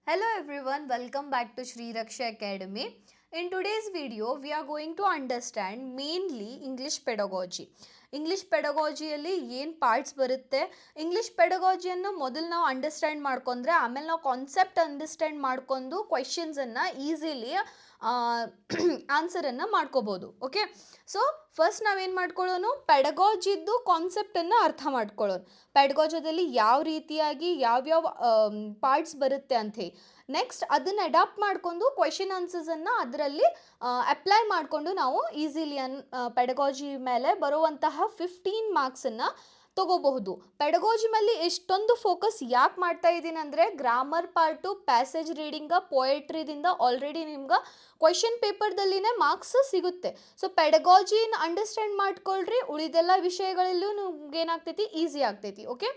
Hello everyone, welcome back to Shri Raksha Academy. In today's video, we are going to understand mainly English pedagogy. English ಪೆಡಗಾಜಿಯಲ್ಲಿ ಏನು parts ಬರುತ್ತೆ, English ಪೆಡಗಾಜಿಯನ್ನು ಮೊದಲು ನಾವು understand ಮಾಡ್ಕೊಂಡ್ರೆ ಆಮೇಲೆ ನಾವು ಕಾನ್ಸೆಪ್ಟ್ ಅಂಡರ್ಸ್ಟ್ಯಾಂಡ್ ಮಾಡ್ಕೊಂಡು ಕ್ವೆಶನ್ಸನ್ನು ಈಸಿಲಿ ಆನ್ಸರನ್ನು ಮಾಡ್ಕೋಬೋದು. ಓಕೆ, ಸೊ ಫಸ್ಟ್ ನಾವೇನು ಮಾಡ್ಕೊಳ್ಳೋನು, ಪೆಡಗಾಜಿದ್ದು ಕಾನ್ಸೆಪ್ಟನ್ನು ಅರ್ಥ ಮಾಡ್ಕೊಳ್ಳೋನು. ಪೆಡಗಾಜದಲ್ಲಿ ಯಾವ ರೀತಿಯಾಗಿ ಯಾವ್ಯಾವ ಪಾರ್ಟ್ಸ್ ಬರುತ್ತೆ ಅಂಥೇಳಿ ನೆಕ್ಸ್ಟ್ ಅದನ್ನು ಅಡಾಪ್ಟ್ ಮಾಡ್ಕೊಂಡು ಕ್ವೆಶನ್ ಆನ್ಸರ್ಸನ್ನು ಅದರಲ್ಲಿ ಅಪ್ಲೈ ಮಾಡಿಕೊಂಡು ನಾವು ಈಸಿಲಿ ಪೆಡಗಾಜಿ ಮೇಲೆ ಬರುವಂತಹ 15 ಮಾರ್ಕ್ಸನ್ನು ತಗೋಬಹುದು. ಪೆಡಗಾಜಿ ಮೇಲೆ ಎಷ್ಟೊಂದು ಫೋಕಸ್ ಯಾಕೆ ಮಾಡ್ತಾ ಇದ್ದೀನಿ ಅಂದರೆ, grammar part, passage reading, ಪೋಯಟ್ರಿದಿಂದ already ನಿಮ್ಗೆ ಕ್ವೆಶನ್ ಪೇಪರ್ದಲ್ಲಿನೇ ಮಾರ್ಕ್ಸ್ ಸಿಗುತ್ತೆ. ಸೊ ಪೆಡಗಾಜಿನ ಅಂಡರ್ಸ್ಟ್ಯಾಂಡ್ ಮಾಡ್ಕೊಳ್ರಿ, ಉಳಿದೆಲ್ಲ ವಿಷಯಗಳಲ್ಲೂ ನಿಮ್ಗೆ ಏನಾಗ್ತೈತಿ, ಈಸಿ ಆಗ್ತೈತಿ. Okay,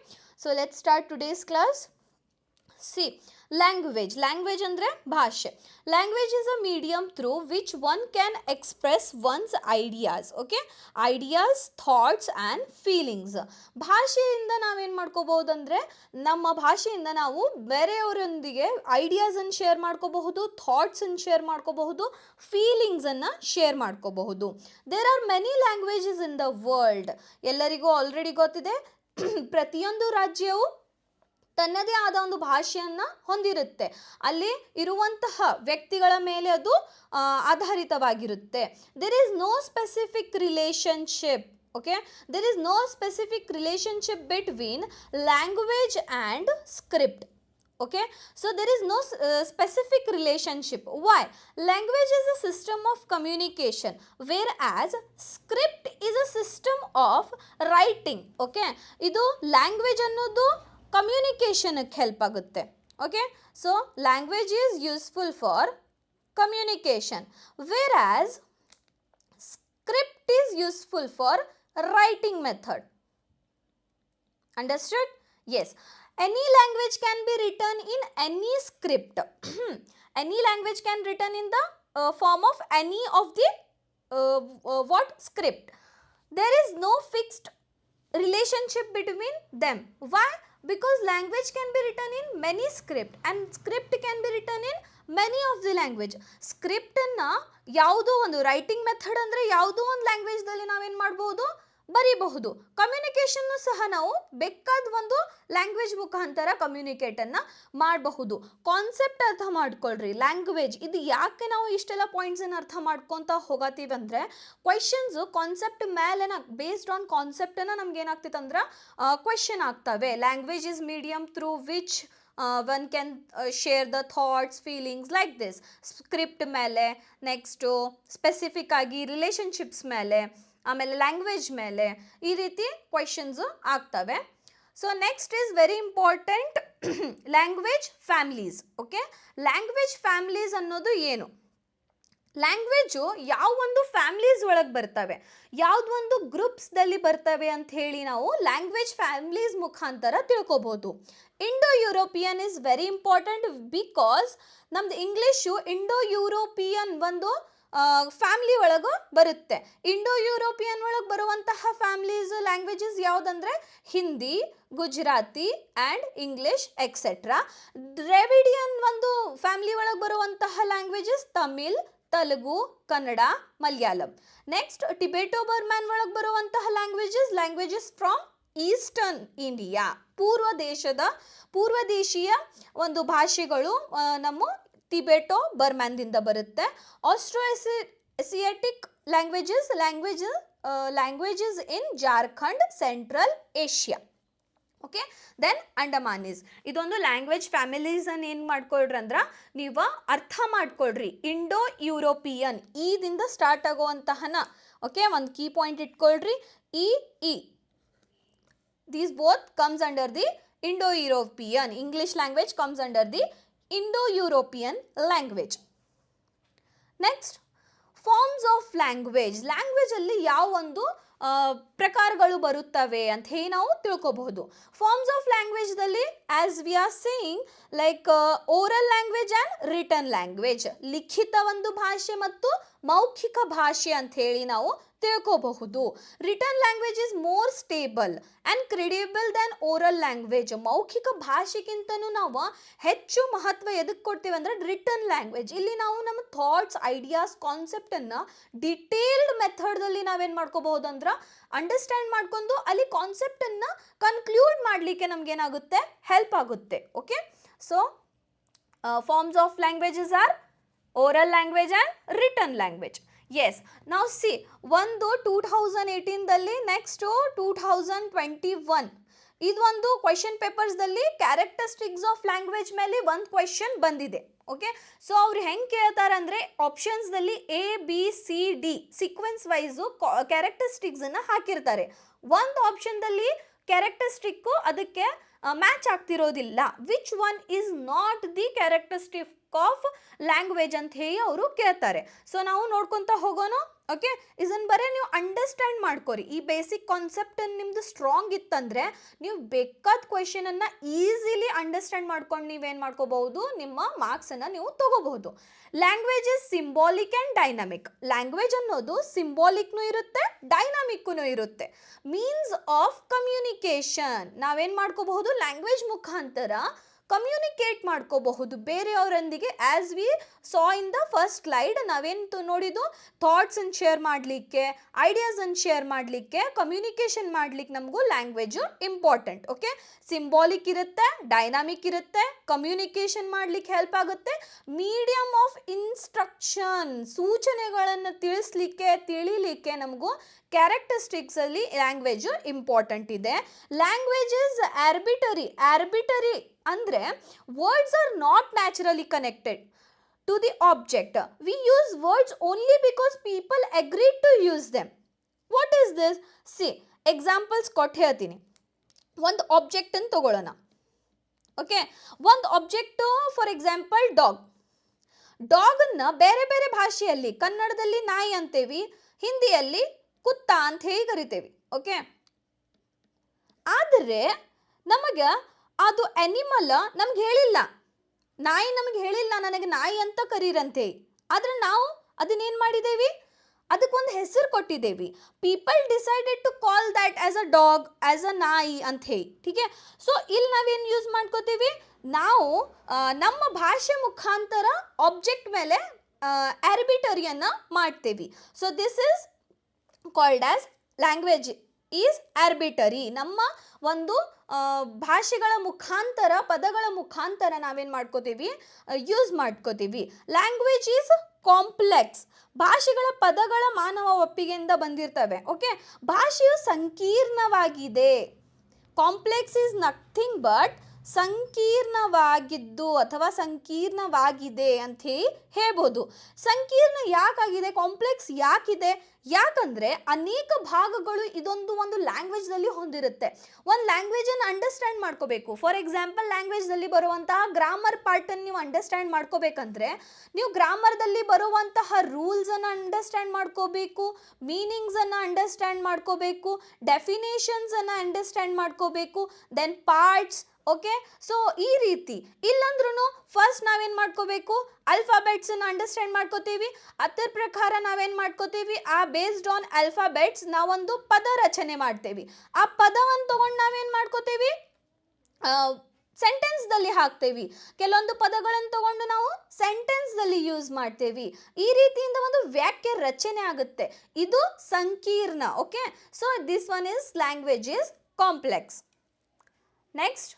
so let start today's class. C language ಅಂದರೆ ಭಾಷೆ. Language is a medium through which one can express once ideas. Okay, ideas, thoughts and feelings. ಭಾಷೆಯಿಂದ ನಾವೇನು ಮಾಡ್ಕೋಬಹುದಂದರೆ, ನಮ್ಮ ಭಾಷೆಯಿಂದ ನಾವು ಬೇರೆಯವರೊಂದಿಗೆ ಐಡಿಯಾಸನ್ನು ಶೇರ್ ಮಾಡ್ಕೋಬಹುದು, ಥಾಟ್ಸನ್ನು ಶೇರ್ ಮಾಡ್ಕೋಬಹುದು, ಫೀಲಿಂಗ್ಸನ್ನು ಶೇರ್ ಮಾಡ್ಕೋಬಹುದು. There are many languages in the world. ಎಲ್ಲರಿಗೂ ಆಲ್ರೆಡಿ ಗೊತ್ತಿದೆ, ಪ್ರತಿಯೊಂದು ರಾಜ್ಯವು ತನ್ನದೇ ಆದ ಒಂದು ಭಾಷೆಯನ್ನು ಹೊಂದಿರುತ್ತೆ. ಅಲ್ಲಿ ಇರುವಂತಹ ವ್ಯಕ್ತಿಗಳ ಮೇಲೆ ಅದು ಆಧಾರಿತವಾಗಿರುತ್ತೆ. There is no specific relationship. Okay, there is no specific relationship between language and script. Okay, so there is no specific relationship. Why? Language is a system of communication, whereas script is a system of writing. Okay, ಇದು language ಅನ್ನೋದು ಕಮ್ಯುನಿಕೇಷನ್ಗೆ help ಆಗುತ್ತೆ. Okay, so language is useful for communication, whereas script is useful for writing method. Understood? Yes. Any language can be written in any script. Any language can written in the form of any of the what script. There is no fixed relationship between them. Why? Because language can be written in many script and script can be written in many of the language. Script ಅನ್ನು ಯಾವುದೋ ಒಂದು writing method ಅಂದರೆ ಯಾವುದೋ ಒಂದು ಲ್ಯಾಂಗ್ವೇಜ್ದಲ್ಲಿ ನಾವೇನು ಮಾಡ್ಬೋದು, ಬರೀಬಹುದು. Communication ಸಹ ನಾವು ಬೇಕಾದ ಒಂದು ಲ್ಯಾಂಗ್ವೇಜ್ ಮುಖಾಂತರ ಕಮ್ಯುನಿಕೇಟನ್ನು ಮಾಡಬಹುದು. ಕಾನ್ಸೆಪ್ಟ್ ಅರ್ಥ ಮಾಡ್ಕೊಳ್ರಿ. ಲ್ಯಾಂಗ್ವೇಜ್ ಇದು ಯಾಕೆ ನಾವು ಇಷ್ಟೆಲ್ಲ ಪಾಯಿಂಟ್ಸನ್ನು ಅರ್ಥ ಮಾಡ್ಕೊತ ಹೋಗತ್ತೀವಿ ಅಂದರೆ, ಕ್ವೆಶನ್ಸು ಕಾನ್ಸೆಪ್ಟ್ ಮೇಲೆನ ಬೇಸ್ಡ್ ಆನ್ ಕಾನ್ಸೆಪ್ಟನ್ನು ನಮ್ಗೆ ಏನಾಗ್ತೈತೆ ಅಂದ್ರೆ ಕ್ವೆಶನ್ ಆಗ್ತವೆ. Language is medium through which one can share the thoughts, feelings like this. Script ಮೇಲೆ, ನೆಕ್ಸ್ಟು ಸ್ಪೆಸಿಫಿಕ್ ಆಗಿ ರಿಲೇಷನ್ಶಿಪ್ಸ್ ಮೇಲೆ, ಆಮೇಲೆ ಲ್ಯಾಂಗ್ವೇಜ್ ಮೇಲೆ ಈ ರೀತಿ ಕ್ವೆಶನ್ಸು ಆಗ್ತವೆ. So next is very important, language families. Okay, language families ಅನ್ನೋದು ಏನು? ಲ್ಯಾಂಗ್ವೇಜು ಯಾವ ಒಂದು ಫ್ಯಾಮಿಲೀಸ್ ಒಳಗೆ ಬರ್ತವೆ, ಯಾವುದೊಂದು ಗ್ರೂಪ್ಸ್ದಲ್ಲಿ ಬರ್ತವೆ ಅಂತ ಹೇಳಿ ನಾವು ಲ್ಯಾಂಗ್ವೇಜ್ ಫ್ಯಾಮಿಲೀಸ್ ಮುಖಾಂತರ ತಿಳ್ಕೊಬೋದು. Indo European is very important because ನಮ್ದು ಇಂಗ್ಲೀಷು ಇಂಡೋ ಯುರೋಪಿಯನ್ ಒಂದು ಫ್ಯಾಮಿಲಿ ಒಳಗೆ ಬರುತ್ತೆ. ಇಂಡೋ ಯುರೋಪಿಯನ್ ಒಳಗೆ ಬರುವಂತಹ ಫ್ಯಾಮಿಲೀಸ್ ಲ್ಯಾಂಗ್ವೇಜಸ್ ಯಾವುದಂದರೆ Hindi, Gujarati and English etcetera. Dravidian ಒಂದು ಫ್ಯಾಮಿಲಿ ಒಳಗೆ ಬರುವಂತಹ languages Tamil, Telugu, Kannada, Malayalam. Next Tibeto Burman ಒಳಗೆ ಬರುವಂತಹ ಲ್ಯಾಂಗ್ವೇಜಸ್ ಫ್ರಾಮ್ ಈಸ್ಟರ್ನ್ ಇಂಡಿಯಾ. ಪೂರ್ವ ದೇಶೀಯ ಒಂದು ಭಾಷೆಗಳು ನಮ್ಮ ಟಿಬೆಟೋ ಬರ್ಮನ್ದಿಂದ ಬರುತ್ತೆ. Austro Asiatic languages in Jharkhand, central Asia. Okay, then Andamanese. ಇದೊಂದು ಲ್ಯಾಂಗ್ವೇಜ್ ಫ್ಯಾಮಿಲೀಸನ್ನು ಏನು ಮಾಡ್ಕೊಳ್ರಿ ಅಂದ್ರೆ ನೀವು ಅರ್ಥ ಮಾಡ್ಕೊಳ್ರಿ. ಇಂಡೋ ಯುರೋಪಿಯನ್ ಈದಿಂದ ಸ್ಟಾರ್ಟ್ ಆಗುವಂತಹನ. ಓಕೆ, ಒಂದು ಕೀ ಪಾಯಿಂಟ್ ಇಟ್ಕೊಳ್ರಿ, ಇ. These both comes under the Indo European. English language comes under the Indo European language. Next, forms of language. ಲ್ಯಾಂಗ್ವೇಜಲ್ಲಿ ಯಾವ ಒಂದು ಪ್ರಕಾರಗಳು ಬರುತ್ತವೆ ಅಂತ ಹೇಳಿ ನಾವು ತಿಳ್ಕೊಬಹುದು. ಫಾರ್ಮ್ಸ್ ಆಫ್ ಲ್ಯಾಂಗ್ವೇಜ್ದಲ್ಲಿ as we are saying like oral language and written language. ಲಿಖಿತ ಒಂದು ಭಾಷೆ ಮತ್ತು ಮೌಖಿಕ ಭಾಷೆ ಅಂತ ಹೇಳಿ ನಾವು ತಿಳ್ಕೋಬಹುದು. Return language is more stable and credible than oral language. ಮೌಖಿಕ ಭಾಷೆಗಿಂತನೂ ನಾವು ಹೆಚ್ಚು ಮಹತ್ವ ಎದಕ್ಕೆ ಕೊಡ್ತೀವಿ ಅಂದರೆ ರಿಟರ್ನ್ ಲ್ಯಾಂಗ್ವೇಜ್. ಇಲ್ಲಿ ನಾವು ನಮ್ಮ ಥಾಟ್ಸ್, ಐಡಿಯಾಸ್, ಕಾನ್ಸೆಪ್ಟನ್ನು ಡಿಟೇಲ್ಡ್ ಮೆಥಡ್ದಲ್ಲಿ ನಾವೇನು ಮಾಡ್ಕೋಬಹುದು ಅಂದ್ರೆ ಅಂಡರ್ಸ್ಟ್ಯಾಂಡ್ ಮಾಡ್ಕೊಂಡು ಅಲ್ಲಿ ಕಾನ್ಸೆಪ್ಟನ್ನು ಕನ್ಕ್ಲೂಡ್ ಮಾಡಲಿಕ್ಕೆ ನಮಗೇನಾಗುತ್ತೆ, ಹೆಲ್ಪ್ ಆಗುತ್ತೆ. Okay, so forms of languages are oral language and written language. Yes, now see, ಒಂದು 2018ದಲ್ಲಿ ನೆಕ್ಸ್ಟ್ 2021 ಇದು ಒಂದು ಕ್ವೆಶನ್ ಪೇಪರ್ಸ್ದಲ್ಲಿ ಕ್ಯಾರೆಕ್ಟರಿಸ್ಟಿಕ್ಸ್ ಆಫ್ ಲ್ಯಾಂಗ್ವೇಜ್ ಮೇಲೆ ಒಂದು ಕ್ವೆಶನ್ ಬಂದಿದೆ. ಓಕೆ, ಸೊ ಅವ್ರು ಹೆಂಗೆ ಕೇಳ್ತಾರೆ ಅಂದರೆ ಆಪ್ಷನ್ಸ್ದಲ್ಲಿ ABCD ಸೀಕ್ವೆನ್ಸ್ ವೈಸು ಕ್ಯಾರೆಕ್ಟರಿಸ್ಟಿಕ್ಸನ್ನು ಹಾಕಿರ್ತಾರೆ. ಒಂದು ಆಪ್ಷನ್ದಲ್ಲಿ ಕ್ಯಾರೆಕ್ಟರಿಸ್ಟಿಕ್ಕು ಅದಕ್ಕೆ ಮ್ಯಾಚ್ ಆಗ್ತಿರೋದಿಲ್ಲ. Which one is not the characteristic of language ಅಂತ ಹೇಳಿ ಅವರು ಕೇಳ್ತಾರೆ. ಸೊ ನಾವು ನೋಡ್ಕೊತ ಹೋಗೋಣ. ಓಕೆ, ಇದನ್ನು ಬರೀ ನೀವು ಅಂಡರ್ಸ್ಟ್ಯಾಂಡ್ ಮಾಡ್ಕೊರಿ. ಈ ಬೇಸಿಕ್ ಕಾನ್ಸೆಪ್ಟ್ ನಿಮ್ಮದು ಸ್ಟ್ರಾಂಗ್ ಇತ್ತಂದರೆ ನೀವು ಬೇಕಾದ ಕ್ವೆಶನನ್ನು ಈಸಿಲಿ ಅಂಡರ್ಸ್ಟ್ಯಾಂಡ್ ಮಾಡ್ಕೊಂಡು ನೀವೇನು ಮಾಡ್ಕೋಬಹುದು, ನಿಮ್ಮ ಮಾರ್ಕ್ಸನ್ನು ನೀವು ತಗೋಬಹುದು. Language is symbolic and dynamic. Language ಅನ್ನೋದು ಸಿಂಬಾಲಿಕ್ನೂ ಇರುತ್ತೆ, ಡೈನಾಮಿಕ್ಕೂ ಇರುತ್ತೆ. Means of communication. ನಾವೇನು ಮಾಡ್ಕೋಬಹುದು, ಲ್ಯಾಂಗ್ವೇಜ್ ಮುಖಾಂತರ ಕಮ್ಯುನಿಕೇಟ್ ಮಾಡ್ಕೋಬಹುದು ಬೇರೆಯವರೊಂದಿಗೆ. As we saw in the first slide ನಾವೇನು ನೋಡಿದ್ದು, ಥಾಟ್ಸನ್ನು ಶೇರ್ ಮಾಡಲಿಕ್ಕೆ, ಐಡಿಯಾಸನ್ನು ಶೇರ್ ಮಾಡಲಿಕ್ಕೆ, ಕಮ್ಯುನಿಕೇಷನ್ ಮಾಡಲಿಕ್ಕೆ ನಮಗೂ ಲ್ಯಾಂಗ್ವೇಜು ಇಂಪಾರ್ಟೆಂಟ್. ಓಕೆ, ಸಿಂಬಾಲಿಕ್ ಇರುತ್ತೆ, ಡೈನಾಮಿಕ್ ಇರುತ್ತೆ, ಕಮ್ಯುನಿಕೇಷನ್ ಮಾಡಲಿಕ್ಕೆ ಹೆಲ್ಪ್ ಆಗುತ್ತೆ. ಮೀಡಿಯಮ್ ಆಫ್ ಇನ್ಸ್ಟ್ರಕ್ಷನ್, ಸೂಚನೆಗಳನ್ನು ತಿಳಿಲಿಕ್ಕೆ ನಮಗೂ ಕ್ಯಾರೆಕ್ಟರಿಸ್ಟಿಕ್ಸಲ್ಲಿ ಲ್ಯಾಂಗ್ವೇಜು ಇಂಪಾರ್ಟೆಂಟ್ ಇದೆ. ಲ್ಯಾಂಗ್ವೇಜ್ ಇಸ್ ಆರ್ಬಿಟರಿ ಅಂದರೆ words are not naturally connected to the object. We use words only because people agree to use them. What is this? See, examples ಕೊಟ್ಟು ಹೇಳ್ತೀನಿ. ಒಂದು ಆಬ್ಜೆಕ್ಟನ್ನು ತಗೊಳ್ಳೋಣ. ಓಕೆ, ಒಂದು ಆಬ್ಜೆಕ್ಟು ಫಾರ್ ಎಕ್ಸಾಂಪಲ್ ಡಾಗನ್ನು ಬೇರೆ ಬೇರೆ ಭಾಷೆಯಲ್ಲಿ, ಕನ್ನಡದಲ್ಲಿ ನಾಯಿ ಅಂತೇವಿ, ಹಿಂದಿಯಲ್ಲಿ ಕುತ್ತ ಅಂತ ಹೇಳಿ ಕರಿತೇವೆ. ಓಕೆ, ಆದರೆ ನಮಗೆ ಅದು ಅನಿಮಲ್ ನಮ್ಗೆ ಹೇಳಿಲ್ಲ, ನಾಯಿ ನಮಗೆ ಹೇಳಿಲ್ಲ ನನಗೆ ನಾಯಿ ಅಂತ ಕರೀರಂತೆ. ಆದರೆ ನಾವು ಅದನ್ನೇನು ಮಾಡಿದ್ದೇವೆ, ಅದಕ್ಕೊಂದು ಹೆಸರು ಕೊಟ್ಟಿದ್ದೇವೆ. People decided to call that as a dog, as a ನಾಯಿ ಅಂತ ಹೇಳಿ. ಟೀಕೆ, ಸೊ ಇಲ್ಲಿ ನಾವೇನು ಯೂಸ್ ಮಾಡ್ಕೋತೀವಿ, ನಾವು ನಮ್ಮ ಭಾಷೆ ಮುಖಾಂತರ ಆಬ್ಜೆಕ್ಟ್ ಮೇಲೆ ಆರ್ಬಿಟರಿಯನ್ನು ಮಾಡ್ತೇವೆ. So this is called as language is ಆರ್ಬಿಟರಿ. ನಮ್ಮ ಒಂದು ಭಾಷೆಗಳ ಮುಖಾಂತರ, ಪದಗಳ ಮುಖಾಂತರ ನಾವೇನು ಮಾಡ್ಕೋತೀವಿ, ಯೂಸ್ ಮಾಡ್ಕೋತೀವಿ. Language is complex. ಭಾಷೆಗಳ ಪದಗಳ ಮಾನವ ಒಪ್ಪಿಗೆಯಿಂದ ಬಂದಿರ್ತವೆ. ಓಕೆ, ಭಾಷೆಯು ಸಂಕೀರ್ಣವಾಗಿದೆ. ಕಾಂಪ್ಲೆಕ್ಸ್ ಈಸ್ ನಥಿಂಗ್ ಬಟ್ ಸಂಕೀರ್ಣವಾಗಿದ್ದು ಅಥವಾ ಸಂಕೀರ್ಣವಾಗಿದೆ ಅಂತ ಹೇಳ್ಬೋದು. ಸಂಕೀರ್ಣ ಯಾಕಾಗಿದೆ, ಕಾಂಪ್ಲೆಕ್ಸ್ ಯಾಕಿದೆ? ಯಾಕಂದರೆ ಅನೇಕ ಭಾಗಗಳು ಒಂದು ಲ್ಯಾಂಗ್ವೇಜ್ನಲ್ಲಿ ಹೊಂದಿರುತ್ತೆ. ಒಂದು ಲ್ಯಾಂಗ್ವೇಜನ್ನು ಅಂಡರ್ಸ್ಟ್ಯಾಂಡ್ ಮಾಡ್ಕೋಬೇಕು. ಫಾರ್ ಎಕ್ಸಾಂಪಲ್, ಲ್ಯಾಂಗ್ವೇಜ್ನಲ್ಲಿ ಬರುವಂತಹ ಗ್ರಾಮರ್ ಪಾರ್ಟನ್ನು ನೀವು ಅಂಡರ್ಸ್ಟ್ಯಾಂಡ್ ಮಾಡ್ಕೋಬೇಕಂದ್ರೆ ನೀವು ಗ್ರಾಮರ್ದಲ್ಲಿ ಬರುವಂತಹ ರೂಲ್ಸನ್ನು ಅಂಡರ್ಸ್ಟ್ಯಾಂಡ್ ಮಾಡ್ಕೋಬೇಕು, ಮೀನಿಂಗ್ಸನ್ನು ಅಂಡರ್ಸ್ಟ್ಯಾಂಡ್ ಮಾಡ್ಕೋಬೇಕು, ಡೆಫಿನೇಷನ್ಸನ್ನು ಅಂಡರ್ಸ್ಟ್ಯಾಂಡ್ ಮಾಡ್ಕೋಬೇಕು, ದೆನ್ ಪಾರ್ಟ್ಸ್. ಓಕೆ, ಸೊ ಈ ರೀತಿ. ಇಲ್ಲಂದ್ರೂ ಫಸ್ಟ್ ನಾವೇನು ಮಾಡ್ಕೋಬೇಕು, ಅಲ್ಫಾಬೆಟ್ಸನ್ನು ಅಂಡರ್ಸ್ಟ್ಯಾಂಡ್ ಮಾಡ್ಕೋತೀವಿ. ಅದರ ಪ್ರಕಾರ ನಾವೇನು ಮಾಡ್ಕೋತೀವಿ, ಆ ಬೇಸ್ಡ್ ಆನ್ ಅಲ್ಫಾಬೆಟ್ಸ್ ನಾವೊಂದು ಪದ ರಚನೆ ಮಾಡ್ತೇವೆ. ಆ ಪದವನ್ನು ತೊಗೊಂಡು ನಾವೇನು ಮಾಡ್ಕೋತೀವಿ, ಸೆಂಟೆನ್ಸ್ದಲ್ಲಿ ಹಾಕ್ತೇವೆ. ಕೆಲವೊಂದು ಪದಗಳನ್ನು ತಗೊಂಡು ನಾವು ಸೆಂಟೆನ್ಸ್ದಲ್ಲಿ ಯೂಸ್ ಮಾಡ್ತೇವೆ. ಈ ರೀತಿಯಿಂದ ಒಂದು ವಾಕ್ಯ ರಚನೆ ಆಗುತ್ತೆ. ಇದು ಸಂಕೀರ್ಣ. Okay, so this one is language is complex. Next,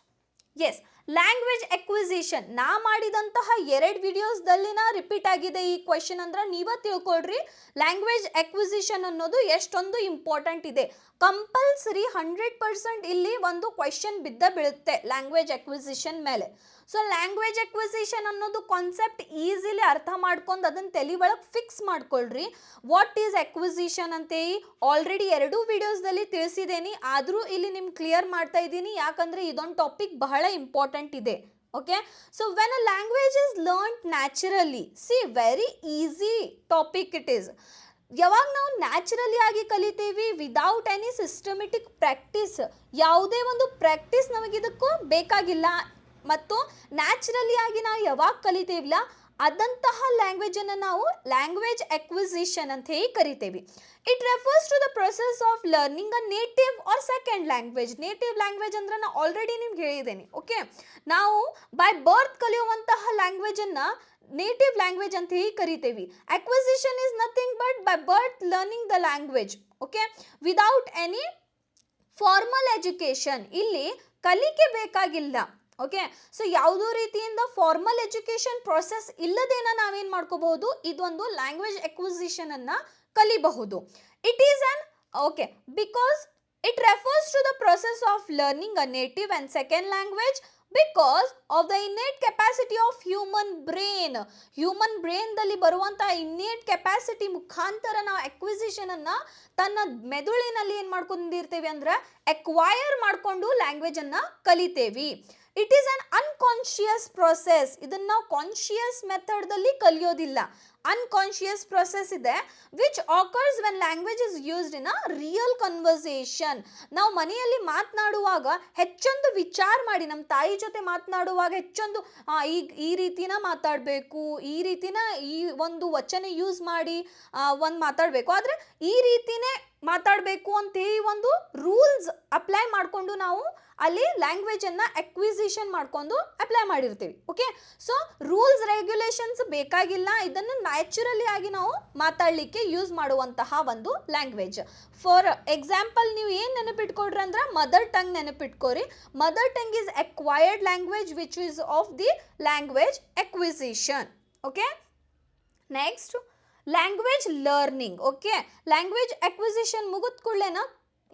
yes, language acquisition. ನಾ ಮಾಡಿದಂತಹ 2 ವಿಡಿಯೋಸ್ದಲ್ಲಿನ ರಿಪೀಟ್ ಆಗಿದೆ ಈ ಕ್ವೆಶನ್. ಅಂದ್ರೆ ನೀವೇ ತಿಳ್ಕೊಳ್ರಿ ಲ್ಯಾಂಗ್ವೇಜ್ ಎಕ್ವಿಸಿಷನ್ ಅನ್ನೋದು ಎಷ್ಟೊಂದು ಇಂಪಾರ್ಟೆಂಟ್ ಇದೆ. ಕಂಪಲ್ಸರಿ 100% ಇಲ್ಲಿ ಒಂದು ಕ್ವೆಶನ್ ಬೀಳುತ್ತೆ ಲ್ಯಾಂಗ್ವೇಜ್ ಎಕ್ವಿಸಿಷನ್ ಮೇಲೆ. ಸೊ ಲ್ಯಾಂಗ್ವೇಜ್ ಎಕ್ವಿಸಿಷನ್ ಅನ್ನೋದು ಕಾನ್ಸೆಪ್ಟ್ ಈಸಿಲಿ ಅರ್ಥ ಮಾಡ್ಕೊಂಡು ಅದನ್ನು ತಲೆ ಒಳಗೆ ಫಿಕ್ಸ್ ಮಾಡ್ಕೊಳ್ರಿ. ವಾಟ್ ಈಸ್ ಎಕ್ವಿಸಿಷನ್ ಅಂತ ಆಲ್ರೆಡಿ 2 ವಿಡಿಯೋಸ್ದಲ್ಲಿ ತಿಳಿಸಿದ್ದೀನಿ. ಆದರೂ ಇಲ್ಲಿ ನಿಮ್ಗೆ ಕ್ಲಿಯರ್ ಮಾಡ್ತಾ ಇದ್ದೀನಿ, ಯಾಕಂದರೆ ಇದೊಂದು ಟಾಪಿಕ್ ಬಹಳ ಇಂಪಾರ್ಟೆಂಟ್ ಇದೆ. Okay, so when a language is learned naturally, C very easy topic it is. ಯಾವಾಗ ನಾವು ನ್ಯಾಚುರಲಿ ಆಗಿ ಕಲಿತೀವಿ ವಿದೌಟ್ ಎನಿ ಸಿಸ್ಟಮೆಟಿಕ್ ಪ್ರಾಕ್ಟೀಸ್, ಯಾವುದೇ ಒಂದು ಪ್ರಾಕ್ಟೀಸ್ ನಮಗಿದಕ್ಕೂ ಬೇಕಾಗಿಲ್ಲ. ಮತ್ತು ನ್ಯಾಚುರಲಿ ಆಗಿ ನಾವು ಯಾವಾಗ ಕಲಿತೇವಿಲ್ಲ ಅದಂತಹ ಲ್ಯಾಂಗ್ವೇಜನ್ನು ನಾವು ಲ್ಯಾಂಗ್ವೇಜ್ ಎಕ್ವಿಸಿಷನ್ ಅಂತ ಹೇಳಿ ಕರಿತೇವೆ. It refers to the process of learning a native or second language. Native language ಅಂದ್ರೆ ನಾನು ಆಲ್ರೆಡಿ ನಿಮ್ಗೆ ಹೇಳಿದ್ದೇನೆ. ಓಕೆ, ನಾವು ಬೈ ಬರ್ತ್ ಕಲಿಯುವಂತಹ ಲ್ಯಾಂಗ್ವೇಜನ್ನು ನೇಟಿವ್ ಲ್ಯಾಂಗ್ವೇಜ್ ಅಂತ ಹೇಳಿ ಕರಿತೇವೆ. Acquisition is nothing but by birth learning the language. Okay, without any formal education. ಇಲ್ಲಿ ಕಲಿಕೆ ಬೇಕಾಗಿಲ್ಲ. ಓಕೆ, ಸೊ ಯಾವುದೋ ರೀತಿಯಿಂದ ಫಾರ್ಮಲ್ ಎಜುಕೇಶನ್ ಪ್ರೊಸೆಸ್ ಇಲ್ಲದೇನ ನಾವೇನು ಮಾಡ್ಕೋಬಹುದು, ಇದೊಂದು ಲ್ಯಾಂಗ್ವೇಜ್ ಎಕ್ವಿಸಿಷನ್ ಅನ್ನ ಕಲಿಬಹುದು. It is un okay because it refers to the process of learning a native and second language because of the innate capacity of human brain. Human ಬ್ರೈನ್ದಲ್ಲಿ ಬರುವಂತಹ innate capacity ಮುಖಾಂತರ ನಾವು acquisition ಅನ್ನ ತನ್ನ ಮೆದುಳಿನಲ್ಲಿ ಏನು ಮಾಡ್ಕೊಂಡಿರ್ತೇವೆ ಅಂದ್ರೆ ಎಕ್ವೈರ್ ಮಾಡಿಕೊಂಡು ಲ್ಯಾಂಗ್ವೇಜ್ ಅನ್ನ ಕಲಿತೇವೆ. It is un unconscious process. ಇದನ್ನು ನಾವು ಕಾನ್ಶಿಯಸ್ ಮೆಥಡ್ದಲ್ಲಿ ಕಲಿಯೋದಿಲ್ಲ. ಅನ್ಕಾನ್ಶಿಯಸ್ ಪ್ರೊಸೆಸ್ ಇದೆ which occurs when language is used in a real conversation. ನಾವು ಮನೆಯಲ್ಲಿ ಮಾತನಾಡುವಾಗ ಹೆಚ್ಚೊಂದು ವಿಚಾರ ಮಾಡಿ, ನಮ್ಮ ತಾಯಿ ಜೊತೆ ಮಾತನಾಡುವಾಗ ಹೆಚ್ಚೊಂದು ಈ ರೀತಿನ ಮಾತಾಡಬೇಕು, ಈ ರೀತಿನ ಈ ಒಂದು ವಚನ ಯೂಸ್ ಮಾಡಿ ಒಂದು ಮಾತಾಡಬೇಕು, ಆದರೆ ಈ ರೀತಿನೇ ಮಾತಾಡಬೇಕು ಅಂತೇಳಿ ಒಂದು ರೂಲ್ಸ್ ಅಪ್ಲೈ ಮಾಡಿಕೊಂಡು ನಾವು ಅಲ್ಲಿ ಲ್ಯಾಂಗ್ವೇಜನ್ನು ಎಕ್ವಿಸಿಷನ್ ಮಾಡ್ಕೊಂಡು ಅಪ್ಲೈ ಮಾಡಿರ್ತೀವಿ. ಓಕೆ, ಸೊ ರೂಲ್ಸ್ ರೆಗ್ಯುಲೇಷನ್ಸ್ ಬೇಕಾಗಿಲ್ಲ. ಇದನ್ನು ನ್ಯಾಚುರಲಿ ಆಗಿ ನಾವು ಮಾತಾಡಲಿಕ್ಕೆ ಯೂಸ್ ಮಾಡುವಂತಹ ಒಂದು ಲ್ಯಾಂಗ್ವೇಜ್. ಫಾರ್ ಎಕ್ಸಾಂಪಲ್ ನೀವು ಏನು ನೆನಪಿಟ್ಕೊಡ್ರಿ ಅಂದ್ರೆ ಮದರ್ ಟಂಗ್ ನೆನಪಿಟ್ಕೋರಿ. Mother tongue is acquired language which is of the language acquisition. Okay, next language learning. Okay, language acquisition ಮುಗಿದ ಕೂಡಲೇನ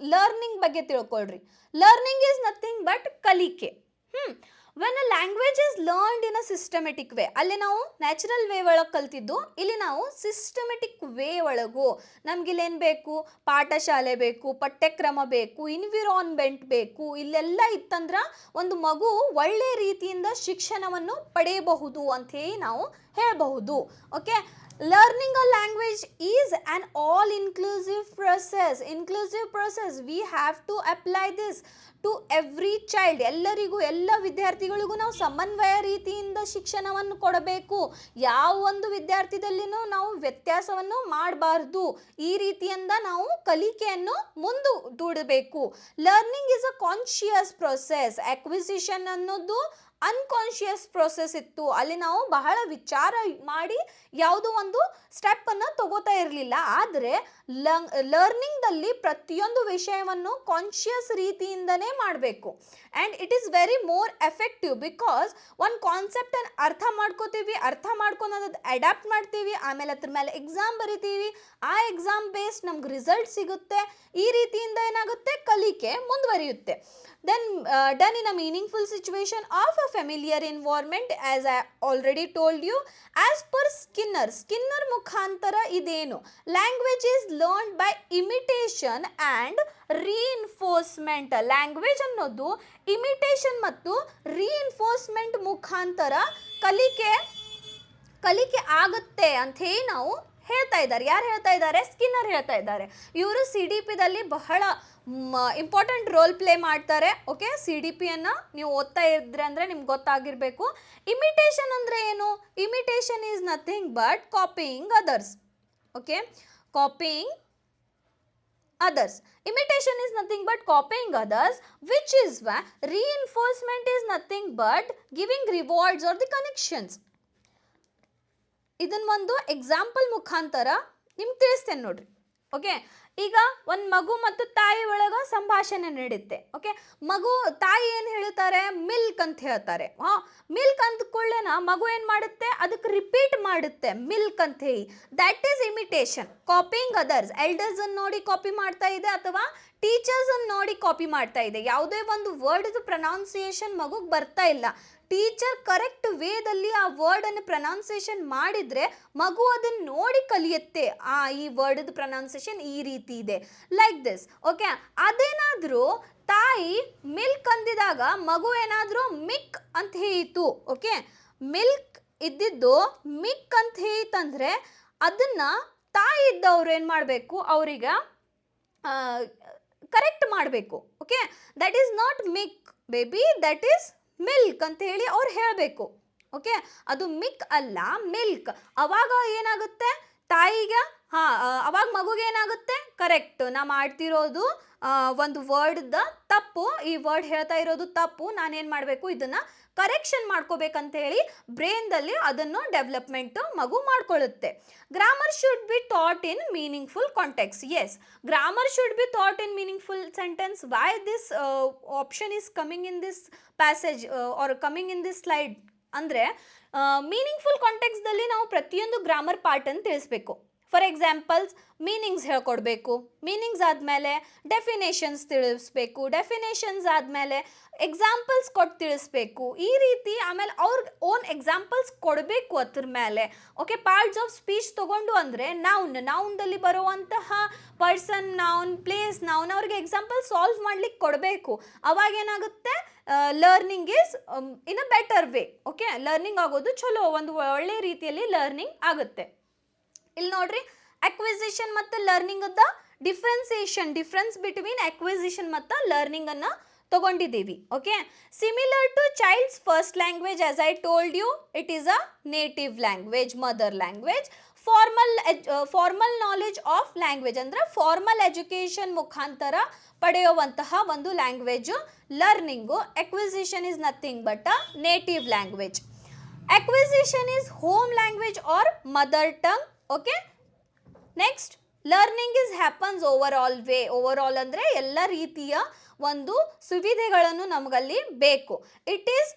ಲರ್ನಿಂಗ್ ಬಗ್ಗೆ ತಿಳ್ಕೊಳ್ರಿ. ಲರ್ನಿಂಗ್ ಈಸ್ ನಥಿಂಗ್ ಬಟ್ ಕಲಿಕೆ. When a language is learned in a systematic way, ಅಲ್ಲಿ ನಾವು natural way ಒಳಗೆ ಕಲ್ತಿದ್ದು, ಇಲ್ಲಿ ನಾವು ಸಿಸ್ಟಮೆಟಿಕ್ ವೇ ಒಳಗು ನಮ್ಗಿಲ್ಲೇನು ಬೇಕು, ಪಾಠಶಾಲೆ ಬೇಕು, ಪಠ್ಯಕ್ರಮ ಬೇಕು, ಇನ್ವಿರಾನ್ಮೆಂಟ್ ಬೇಕು, ಇಲ್ಲೆಲ್ಲ ಇತ್ತಂದ್ರೆ ಒಂದು ಮಗು ಒಳ್ಳೆ ರೀತಿಯಿಂದ ಶಿಕ್ಷಣವನ್ನು ಪಡೆಯಬಹುದು ಅಂಥೇಳಿ ನಾವು ಹೇಳಬಹುದು. Okay, learning a language is an all inclusive process. Inclusive process, we have to apply this to every child. ಎಲ್ಲರಿಗೂ, ಎಲ್ಲ ವಿದ್ಯಾರ್ಥಿಗಳಿಗೂ ನಾವು ಸಮನ್ವಯ ರೀತಿಯಿಂದ ಶಿಕ್ಷಣವನ್ನು ಕೊಡಬೇಕು. ಯಾವ ಒಂದು ವಿದ್ಯಾರ್ಥಿದಲ್ಲಿನೂ ನಾವು ವ್ಯತ್ಯಾಸವನ್ನು ಮಾಡಬಾರ್ದು. ಈ ರೀತಿಯಿಂದ ನಾವು ಕಲಿಕೆಯನ್ನು ಮುಂದೂಡಬೇಕು. Learning is a conscious process. Acquisition ಅನ್ನೋದು ಅನ್ಕಾನ್ಶಿಯಸ್ ಪ್ರೊಸೆಸ್ ಇತ್ತು. ಅಲ್ಲಿ ನಾವು ಬಹಳ ವಿಚಾರ ಮಾಡಿ ಯಾವುದೋ ಒಂದು ಸ್ಟೆಪ್ಪನ್ನು ತಗೋತಾ ಇರಲಿಲ್ಲ. ಆದರೆ ಲರ್ನಿಂಗ್ದಲ್ಲಿ ಪ್ರತಿಯೊಂದು ವಿಷಯವನ್ನು ಕಾನ್ಶಿಯಸ್ ರೀತಿಯಿಂದನೇ ಮಾಡಬೇಕು. And it is very more effective because ಒಂದು ಕಾನ್ಸೆಪ್ಟನ್ನು ಅರ್ಥ ಮಾಡ್ಕೋತೀವಿ, ಅರ್ಥ ಮಾಡ್ಕೊಂಡು ಅದು ಅಡ್ಯಾಪ್ಟ್ ಮಾಡ್ತೀವಿ, ಆಮೇಲೆ ಅದ್ರ ಮೇಲೆ ಎಕ್ಸಾಮ್ ಬರಿತೀವಿ, ಆ ಎಕ್ಸಾಮ್ ಬೇಸ್ಡ್ ನಮ್ಗೆ ರಿಸಲ್ಟ್ ಸಿಗುತ್ತೆ. ಈ ರೀತಿಯಿಂದ ಏನಾಗುತ್ತೆ, ಕಲಿಕೆ ಮುಂದುವರಿಯುತ್ತೆ. Then done in a meaningful situation of a familiar environment, as I already told you. As per Skinner ಮುಖಾಂತರ ಇದೇನು, language is learned by imitation and reinforcement. Language ಅನ್ನೋದು ಇಮಿಟೇಷನ್ ಮತ್ತು ರೀಇನ್ಫೋರ್ಸ್ಮೆಂಟ್ ಮುಖಾಂತರ ಕಲಿಕೆ ಆಗುತ್ತೆ ಅಂಥೇಳಿ ನಾವು ಹೇಳ್ತಾ ಇದ್ದಾರೆ. ಯಾರು ಹೇಳ್ತಾ ಇದ್ದಾರೆ? ಸ್ಕಿನ್ನರ್ ಹೇಳ್ತಾ ಇದ್ದಾರೆ. ಇವರು CDP ದಲ್ಲಿ ಬಹಳ ಇಂಪಾರ್ಟೆಂಟ್ ರೋಲ್ ಪ್ಲೇ ಮಾಡ್ತಾರೆ. ಓಕೆ, CDPಯನ್ನು ನೀವು ಓದ್ತಾ ಇದ್ರೆ ಅಂದರೆ ನಿಮ್ಗೆ ಗೊತ್ತಾಗಿರಬೇಕು. ಇಮಿಟೇಷನ್ ಅಂದರೆ ಏನು? Imitation is nothing but copying others. Okay, copying others. Imitation is nothing but copying others, which is why reinforcement is nothing but giving rewards or the connections. ಇದನ್ನ ಒಂದು ಎಕ್ಸಾಂಪಲ್ ಮುಖಾಂತರ ನಿಮ್ಗೆ ತಿಳಿಸ್ತೇನೆ ನೋಡ್ರಿ. ಓಕೆ, ಈಗ ಒಂದು ಮಗು ಮತ್ತು ತಾಯಿ ಒಳಗೆ ಸಂಭಾಷಣೆ ನಡೆಯುತ್ತೆ. ಓಕೆ, ತಾಯಿ ಏನು ಹೇಳ್ತಾರೆ? ಮಿಲ್ಕ್ ಅಂತ ಹೇಳ್ತಾರೆ. ಮಿಲ್ಕ್ ಅಂದ್ಕೊಳ್ಳೇನ ಮಗು ಏನು ಮಾಡುತ್ತೆ? ಅದಕ್ಕೆ ರಿಪೀಟ್ ಮಾಡುತ್ತೆ ಮಿಲ್ಕ್ ಅಂತ ಹೇಳಿ. That is imitation. Copying others, ಎಲ್ಡರ್ಸನ್ನು ನೋಡಿ ಕಾಪಿ ಮಾಡ್ತಾ ಇದೆ ಅಥವಾ ಟೀಚರ್ಸನ್ನು ನೋಡಿ ಕಾಪಿ ಮಾಡ್ತಾ ಇದೆ. ಯಾವುದೇ ಒಂದು ವರ್ಡ್ದು ಪ್ರೊನೌನ್ಸಿಯೇಷನ್ ಮಗುಗೆ ಬರ್ತಾ ಇಲ್ಲ, ಟೀಚರ್ ಕರೆಕ್ಟ್ ವೇದಲ್ಲಿ ಆ ವರ್ಡನ್ನು ಪ್ರೊನೌನ್ಸಿಯೇಷನ್ ಮಾಡಿದರೆ ಮಗು ಅದನ್ನು ನೋಡಿ ಕಲಿಯುತ್ತೆ. ಈ ವರ್ಡ್ದು ಪ್ರೊನೌನ್ಸಿಯೇಷನ್ ಈ ರೀತಿ ಇದೆ, ಲೈಕ್ ದಿಸ್. ಓಕೆ, ಅದೇನಾದರೂ ತಾಯಿ ಮಿಲ್ಕ್ ಅಂದಿದಾಗ ಮಗು ಏನಾದರೂ ಮಿಕ್ ಅಂತ ಹೇಳಿತು. ಓಕೆ, ಮಿಲ್ಕ್ ಇದ್ದಿದ್ದು ಮಿಕ್ ಅಂತ ಹೇಳಿತಂದರೆ ಅದನ್ನು ತಾಯಿ ಇದ್ದವ್ರು ಏನು ಮಾಡಬೇಕು? ಅವ್ರಿಗೆ ಕರೆಕ್ಟ್ ಮಾಡಬೇಕು. Okay, that is not mik baby, that is milk ಅಂತ ಹೇಳಿ ಅವ್ರು ಹೇಳಬೇಕು. ಓಕೆ, ಅದು ಮಿಕ್ ಅಲ್ಲ, ಮಿಲ್ಕ್. ಅವಾಗ ಏನಾಗುತ್ತೆ ತಾಯಿಗೆ, ಅವಾಗ ಮಗುಗೆ ಏನಾಗುತ್ತೆ, ಕರೆಕ್ಟ್ ನಾ ಮಾಡ್ತಿರೋದು ಒಂದು ವರ್ಡ್ದ ತಪ್ಪು, ಈ ವರ್ಡ್ ಹೇಳ್ತಾ ಇರೋದು ತಪ್ಪು, ನಾನೇನು ಮಾಡಬೇಕು, ಇದನ್ನು ಕರೆಕ್ಷನ್ ಮಾಡ್ಕೋಬೇಕಂತ ಹೇಳಿ ಬ್ರೈನ್ದಲ್ಲಿ ಅದನ್ನು ಡೆವಲಪ್ಮೆಂಟ್ ಮಗು ಮಾಡ್ಕೊಳ್ಳುತ್ತೆ. Grammar should be thought in meaningful context. Yes, grammar should be thought in meaningful sentence. Why this option is coming in this passage are coming in this slide ಅಂದರೆ, ಮೀನಿಂಗ್ಫುಲ್ ಕಾಂಟೆಕ್ಸ್ದಲ್ಲಿ ನಾವು ಪ್ರತಿಯೊಂದು grammar ಪಾರ್ಟನ್ನು ತಿಳಿಸ್ಬೇಕು. For examples, meanings ಹೇಳ್ಕೊಡ್ಬೇಕು, meanings ಆದಮೇಲೆ definitions ತಿಳಿಸ್ಬೇಕು, definitions ಆದಮೇಲೆ ಎಕ್ಸಾಂಪಲ್ಸ್ ಕೊಟ್ಟು ತಿಳಿಸ್ಬೇಕು, ಈ ರೀತಿ. ಆಮೇಲೆ ಅವ್ರಿಗೆ ಓನ್ ಎಕ್ಸಾಂಪಲ್ಸ್ ಕೊಡಬೇಕು ಅದ್ರ ಮೇಲೆ. ಓಕೆ, ಪಾರ್ಟ್ಸ್ ಆಫ್ ಸ್ಪೀಚ್ ತೊಗೊಂಡು ಅಂದರೆ ನೌನ್ದಲ್ಲಿ ಬರುವಂತಹ ಪರ್ಸನ್, ನೌನ್, ಪ್ಲೇಸ್, ನೌನ್, ಅವ್ರಿಗೆ ಎಕ್ಸಾಂಪಲ್ ಸಾಲ್ವ್ ಮಾಡ್ಲಿಕ್ಕೆ ಕೊಡಬೇಕು. ಅವಾಗೇನಾಗುತ್ತೆ, learning is in a better way. Okay, learning ಆಗೋದು ಚಲೋ, ಒಂದು ಒಳ್ಳೆ ರೀತಿಯಲ್ಲಿ ಲರ್ನಿಂಗ್ ಆಗುತ್ತೆ. ಇಲ್ಲಿ ನೋಡ್ರಿ, ಅಕ್ವಿಸಿಷನ್ ಮತ್ತು ಲರ್ನಿಂಗದ ಡಿಫ್ರೆನ್ಸ್ ಬಿಟ್ವೀನ್ ಅಕ್ವಿಸಿಷನ್ ಮತ್ತು ಲರ್ನಿಂಗ್ ಅನ್ನ ತಗೊಂಡಿದ್ದೀವಿ. Okay, similar to child's first language, as I told you, it is a native language, mother language. Formal knowledge of language ಅಂದರೆ ಫಾರ್ಮಲ್ ಎಜುಕೇಷನ್ ಮುಖಾಂತರ ಪಡೆಯುವಂತಹ ಒಂದು language learning. Acquisition is nothing but a native language. Acquisition is home language or mother tongue. Okay, next, learning is happens overall way. Overall ಅಂದರೆ ಎಲ್ಲ ರೀತಿಯ ಒಂದು ಸುವಿಧೆಗಳನ್ನು ನಮಗಲ್ಲಿ ಬೇಕು. It is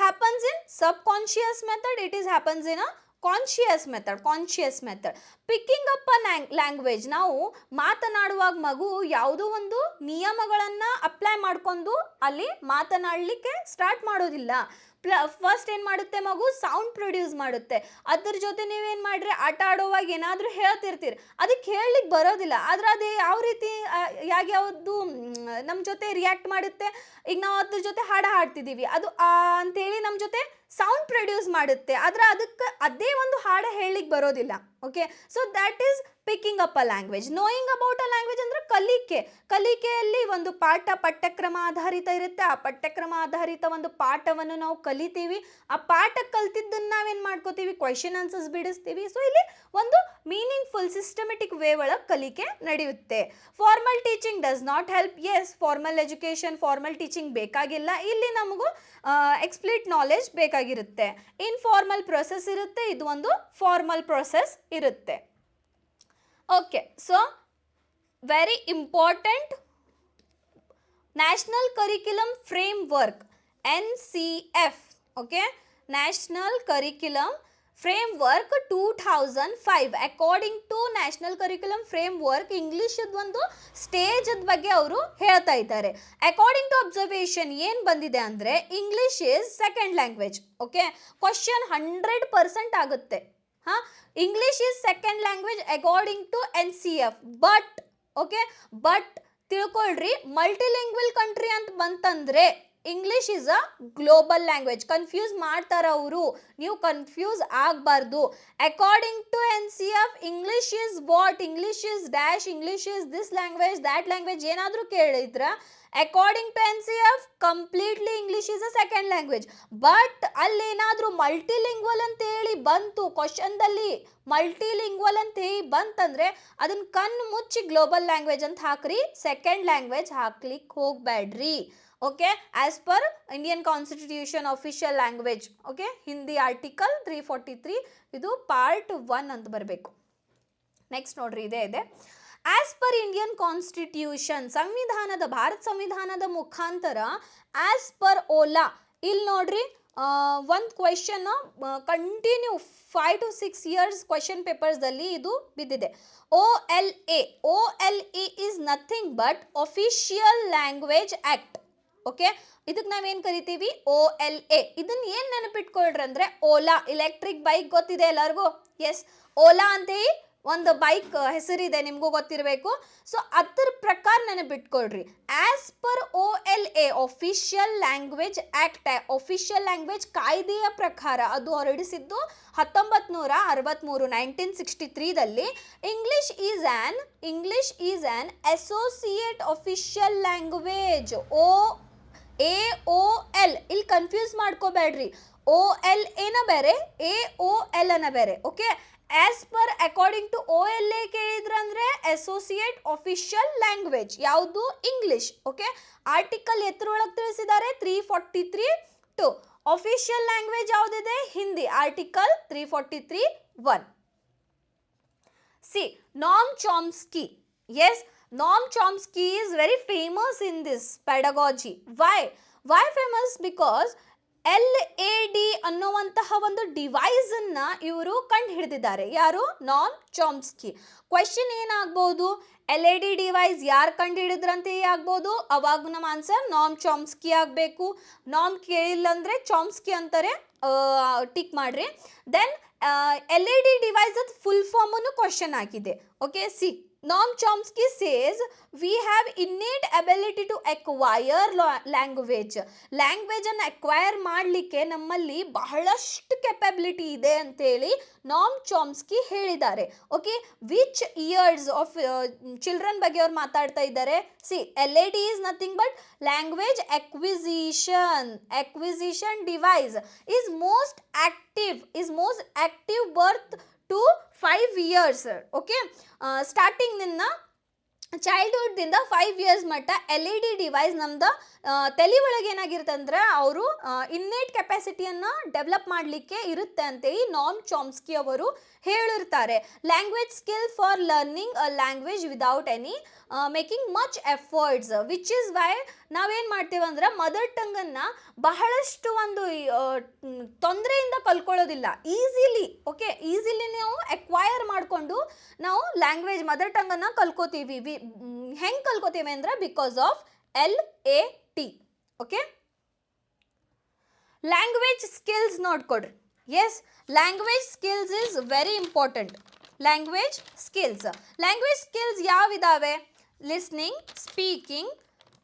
happens in subconscious method, it is happens in a conscious method. Picking up a language, ನಾವು ಮಾತನಾಡುವಾಗ ಮಗು ಯಾವುದೋ ಒಂದು ನಿಯಮಗಳನ್ನು ಅಪ್ಲೈ ಮಾಡ್ಕೊಂಡು ಅಲ್ಲಿ ಮಾತನಾಡಲಿಕ್ಕೆ ಸ್ಟಾರ್ಟ್ ಮಾಡೋದಿಲ್ಲ. ಫಸ್ಟ್ ಏನು ಮಾಡುತ್ತೆ, ಮಗು ಸೌಂಡ್ ಪ್ರೊಡ್ಯೂಸ್ ಮಾಡುತ್ತೆ. ಅದ್ರ ಜೊತೆ ನೀವೇನು ಮಾಡ್ರಿ, ಆಟ ಆಡೋವಾಗ ಏನಾದರೂ ಹೇಳ್ತಿರ್ತೀರಿ, ಅದಕ್ಕೆ ಹೇಳಲಿಕ್ಕೆ ಬರೋದಿಲ್ಲ, ಆದರೆ ಅದು ಯಾವ ರೀತಿ ಯಾವ್ದು ನಮ್ಮ ಜೊತೆ ರಿಯಾಕ್ಟ್ ಮಾಡುತ್ತೆ. ಈಗ ನಾವು ಅದ್ರ ಜೊತೆ ಹಾಡ್ತಿದ್ದೀವಿ, ಅದು ಅಂತೇಳಿ ನಮ್ಮ ಜೊತೆ ಸೌಂಡ್ ಪ್ರೊಡ್ಯೂಸ್ ಮಾಡುತ್ತೆ, ಆದರೆ ಅದಕ್ಕೆ ಅದೇ ಒಂದು ಹಾಡು ಹೇಳಲಿಕ್ಕೆ ಬರೋದಿಲ್ಲ. Okay, so that is picking up a language. Knowing about a language ಅಂದರೆ ಕಲಿಕೆಯಲ್ಲಿ ಒಂದು ಪಠ್ಯಕ್ರಮ ಆಧಾರಿತ ಇರುತ್ತೆ. ಆ ಪಠ್ಯಕ್ರಮ ಆಧಾರಿತ ಒಂದು ಪಾಠವನ್ನು ನಾವು ಕಲಿತೀವಿ. ಆ ಪಾಠ ಕಲ್ತಿದ್ದನ್ನು ನಾವೇನು ಮಾಡ್ಕೋತೀವಿ, ಕ್ವೆಶನ್ ಆನ್ಸರ್ಸ್ ಬಿಡಿಸ್ತೀವಿ. ಸೊ ಇಲ್ಲಿ ಒಂದು ಮೀನಿಂಗ್ಫುಲ್ ಸಿಸ್ಟಮೆಟಿಕ್ ವೇ ಒಳಗೆ ಕಲಿಕೆ ನಡೆಯುತ್ತೆ. Formal teaching does not help. Yes, formal education, formal teaching ಬೇಕಾಗಿಲ್ಲ. ಇಲ್ಲಿ ನಮಗೂ ಎಕ್ಸ್ಪ್ಲಿಟ್ ನಾಲೆಜ್ ಬೇಕಾಗಿರುತ್ತೆ. ಇನ್ಫಾರ್ಮಲ್ ಪ್ರೊಸೆಸ್ ಇರುತ್ತೆ, ಇದು ಒಂದು ಫಾರ್ಮಲ್ ಪ್ರೊಸೆಸ್ ಇರುತ್ತೆ. Okay, so very important, national curriculum framework, NCF. Okay, national curriculum framework 2005. According to national curriculum framework, ಇಂಗ್ಲೀಷದ ಒಂದು ಸ್ಟೇಜದ ಬಗ್ಗೆ ಅವರು ಹೇಳ್ತಾ ಇದ್ದಾರೆ. ಅಕಾರ್ಡಿಂಗ್ ಟು ಅಬ್ಸರ್ವೇಷನ್ ಏನು ಬಂದಿದೆ ಅಂದರೆ, English is second language. Okay, question 100% ಆಗುತ್ತೆ. English is second language according to NCF. But ತಿಳ್ಕೊಳ್ರಿ, ಮಲ್ಟಿಲಿಂಗ್ವಲ್ ಕಂಟ್ರಿ ಅಂತ ಬಂತಂದ್ರೆ English is a global language. Confuse ಮಾಡ್ತಾರ ಅವರು, ನೀವು ಕನ್ಫ್ಯೂಸ್ ಆಗಬಾರ್ದು. According to NCF, English is what, English is dash, English is this language, that language ಏನಾದರೂ ಕೇಳಿದ್ರ, according to NCF completely English is a second language. But ಅಲ್ಲೇನಾದರೂ multilingual ಅಂತ ಹೇಳಿ ಬಂತು, ಕ್ವಶನ್ದಲ್ಲಿ ಮಲ್ಟಿಲಿಂಗ್ವಲ್ ಅಂತ ಹೇಳಿ ಬಂತಂದ್ರೆ ಅದನ್ನ ಕಣ್ಣು ಮುಚ್ಚಿ ಗ್ಲೋಬಲ್ ಲ್ಯಾಂಗ್ವೇಜ್ ಅಂತ ಹಾಕ್ರಿ, ಸೆಕೆಂಡ್ ಲ್ಯಾಂಗ್ವೇಜ್ ಹಾಕ್ಲಿಕ್ಕೆ ಹೋಗಬೇಡ್ರಿ. Okay, as per Indian constitution official language. Okay, Hindi article 343, ಇದು ಪಾರ್ಟ್ 1 ಅಂತ ಬರಬೇಕು. ನೆಕ್ಸ್ಟ್ ನೋಡ್ರಿ, ಇದೆ ಆಸ್ ಪರ್ ಇಂಡಿಯನ್ ಕಾನ್ಸ್ಟಿಟ್ಯೂಷನ್, ಭಾರತ ಸಂವಿಧಾನದ ಮುಖಾಂತರ ಆಸ್ ಪರ್ ಓಲಾ. ಇಲ್ಲಿ ನೋಡ್ರಿ, ಒಂದು question continue 5 to 6 years question ಪೇಪರ್ಸ್ದಲ್ಲಿ ಇದು ಬಿದ್ದಿದೆ. OLA is nothing but official language act. Okay, ಇದಕ್ಕೆ ನಾವೇನು ಕರಿತೀವಿ, OLA. ಇದನ್ನ ಏನು ನೆನಪಿಟ್ಕೊಳ್ರಿ ಅಂದರೆ, ಓಲಾ ಇಲೆಕ್ಟ್ರಿಕ್ ಬೈಕ್ ಗೊತ್ತಿದೆ ಎಲ್ಲರಿಗೂ. ಎಸ್, ಓಲಾ ಅಂತೇಳಿ ಒಂದು ಬೈಕ್ ಹೆಸರಿದೆ, ನಿಮಗೂ ಗೊತ್ತಿರಬೇಕು. ಸೊ ಅದ್ರ ಪ್ರಕಾರ ನೆನಪಿಟ್ಕೊಳ್ರಿ, as per OLA official language act, official language ಕಾಯ್ದೆಯ ಪ್ರಕಾರ ಅದು ಹೊರಡಿಸಿದ್ದು 1963, 1963ದಲ್ಲಿ. English is an associate official language. AOL, ಇಲ್ಲಿ ಕನ್ಫ್ಯೂಸ್ ಮಾಡ್ಕೋಬೇಡ್ರಿ. OL ಏನ ಬೇರೆ, AOL ಅನ್ನ ಬೇರೆ. Okay, as per according to OLA ಕೇಳಿದ್ರಂದ್ರೆ ಅಸೋಸಿಯೇಟ್ ಆಫಿಷಿಯಲ್ ಲ್ಯಾಂಗ್ವೇಜ್ ಯಾವುದು, ಇಂಗ್ಲಿಷ್. ಓಕೆ, ಆರ್ಟಿಕಲ್ ಎತ್ತರೊಳಗೆ ತಿಳಿಸಿದ್ದಾರೆ 343(2). ಆಫಿಷಿಯಲ್ ಲ್ಯಾಂಗ್ವೇಜ್ ಯಾವುದಿದೆ, Hindi, article 343(1). See, Noam Chomsky. Yes, Noam Chomsky is very famous in this pedagogy. Why? Why famous? Because LAD ಅನ್ನುವಂತಹ ಒಂದು device ಅನ್ನ ಇವರು ಕಂಡು ಹಿಡಿದಿದ್ದಾರೆ. ಯಾರು, ನಾಮ್ ಚಾಮ್ಸ್ಕಿ. ಕ್ವೆಶ್ಚನ್ ಏನಾಗ್ಬೋದು, LAD ಡಿವೈಸ್ ಯಾರು ಕಂಡು ಹಿಡಿದ್ರಂತೆ ಆಗ್ಬೋದು, ಅವಾಗ ನಮ್ಮ ಆನ್ಸರ್ ನಾಮ್ ಚಾಮ್ಸ್ಕಿ ಆಗಬೇಕು. ನಾಮ್ ಕೇಳಿಲ್ಲ ಅಂದರೆ ಚಾಮ್ಸ್ಕಿ ಅಂತಾರೆ, ಟಿಕ್ ಮಾಡ್ರಿ. ದೆನ್ LAD ಡಿವೈಸ್ ಅದು ಫುಲ್ ಫಾರ್ಮನ್ನು ಕ್ವಶನ್ ಆಗಿದೆ. Okay, C, Noam Chomsky says we have innate ability to acquire language. Language ಅನ್ನು ಅಕ್ವೈರ್ ಮಾಡಲಿಕ್ಕೆ ನಮ್ಮಲ್ಲಿ ಬಹಳಷ್ಟು ಕೆಪಬಿಲಿಟಿ ಇದೆ ಅಂತೇಳಿ ನಾಮ್ ಚಾಮ್ಸ್ಕಿ ಹೇಳಿದ್ದಾರೆ. Okay, which years of children ಬಗ್ಗೆ ಅವ್ರು ಮಾತಾಡ್ತಾ ಇದ್ದಾರೆ. C, LAD is nothing but language acquisition device is most active birth to 5 years. Okay, starting ನಿನ್ನ ಚೈಲ್ಡ್ಹುಡ್ದಿಂದ 5 ಇಯರ್ಸ್ ಮಟ್ಟ LAD ಡಿವೈಸ್ ನಮ್ದು ತಲೆ ಒಳಗೆ ಏನಾಗಿರುತ್ತೆ ಅಂದರೆ ಅವರು ಇನ್ನೇಟ್ ಕೆಪಾಸಿಟಿಯನ್ನು ಡೆವಲಪ್ ಮಾಡಲಿಕ್ಕೆ ಇರುತ್ತೆ ಅಂತೇಳಿ ನಾಮ್ ಚಾಮ್ಸ್ಕಿ ಅವರು ಹೇಳಿರ್ತಾರೆ. Language skill for learning a language without any making much efforts, which is why ನಾವೇನು ಮಾಡ್ತೀವಿ ಅಂದ್ರೆ ಮದರ್ ಟಂಗನ್ನು ಬಹಳಷ್ಟು ಒಂದು ತೊಂದರೆಯಿಂದ ಕಲ್ಕೊಳ್ಳೋದಿಲ್ಲ, ಈಸಿಲಿ. ಓಕೆ, ಈಸಿಲಿ ನಾವು ಅಕ್ವೈರ್ ಮಾಡಿಕೊಂಡು ನಾವು ಲ್ಯಾಂಗ್ವೇಜ್ ಮದರ್ ಟಂಗನ್ನು ಕಲ್ಕೋತೀವಿ. ಹೆಂಗೆ ಕಲ್ಕೋತೀವಿ ಅಂದರೆ because of LAT. Okay, language skills ನೋಡ್ಕೊಡ್ರಿ. Yes, language skills is very important. Language skills ಯಾವಿದಾವೆ, listening, speaking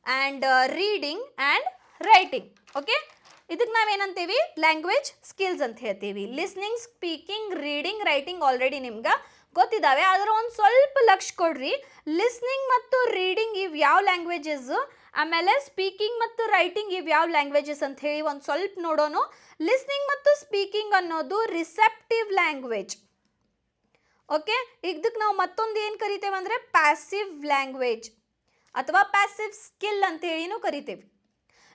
and reading and writing. Okay, ಇದಕ್ಕೆ ನಾವೇನಂತೀವಿ, ಲ್ಯಾಂಗ್ವೇಜ್ ಸ್ಕಿಲ್ಸ್ ಅಂತ ಹೇಳ್ತೀವಿ. Listening, speaking, reading, writing already ನಿಮ್ಗೆ ಗೊತ್ತಿದ್ದಾವೆ. ಆದರೆ ಒಂದು ಸ್ವಲ್ಪ ಲಕ್ಷ ಕೊಡ್ರಿ. ಲಿಸ್ನಿಂಗ್ ಮತ್ತು ರೀಡಿಂಗ್ ಇವು ಯಾವ ಲ್ಯಾಂಗ್ವೇಜಸ್, ಆಮೇಲೆ ಸ್ಪೀಕಿಂಗ್ ಮತ್ತು ರೈಟಿಂಗ್ ಇವು ಯಾವ ಲ್ಯಾಂಗ್ವೇಜಸ್ ಅಂತ ಹೇಳಿ ಒಂದು ಸ್ವಲ್ಪ ನೋಡೋಣ. ಲಿಸ್ನಿಂಗ್ ಮತ್ತು ಸ್ಪೀಕಿಂಗ್ ಅನ್ನೋದು ರಿಸೆಪ್ಟಿವ್ ಲ್ಯಾಂಗ್ವೇಜ್. ಓಕೆ, ಇದಕ್ಕೆ ನಾವು ಮತ್ತೊಂದು ಏನು ಕರಿತೇವೆ ಅಂದರೆ ಪ್ಯಾಸಿವ್ ಲ್ಯಾಂಗ್ವೇಜ್ ಅಥವಾ ಪ್ಯಾಸಿವ್ ಸ್ಕಿಲ್ ಅಂತ ಹೇಳಿನೂ ಕರಿತೇವೆ.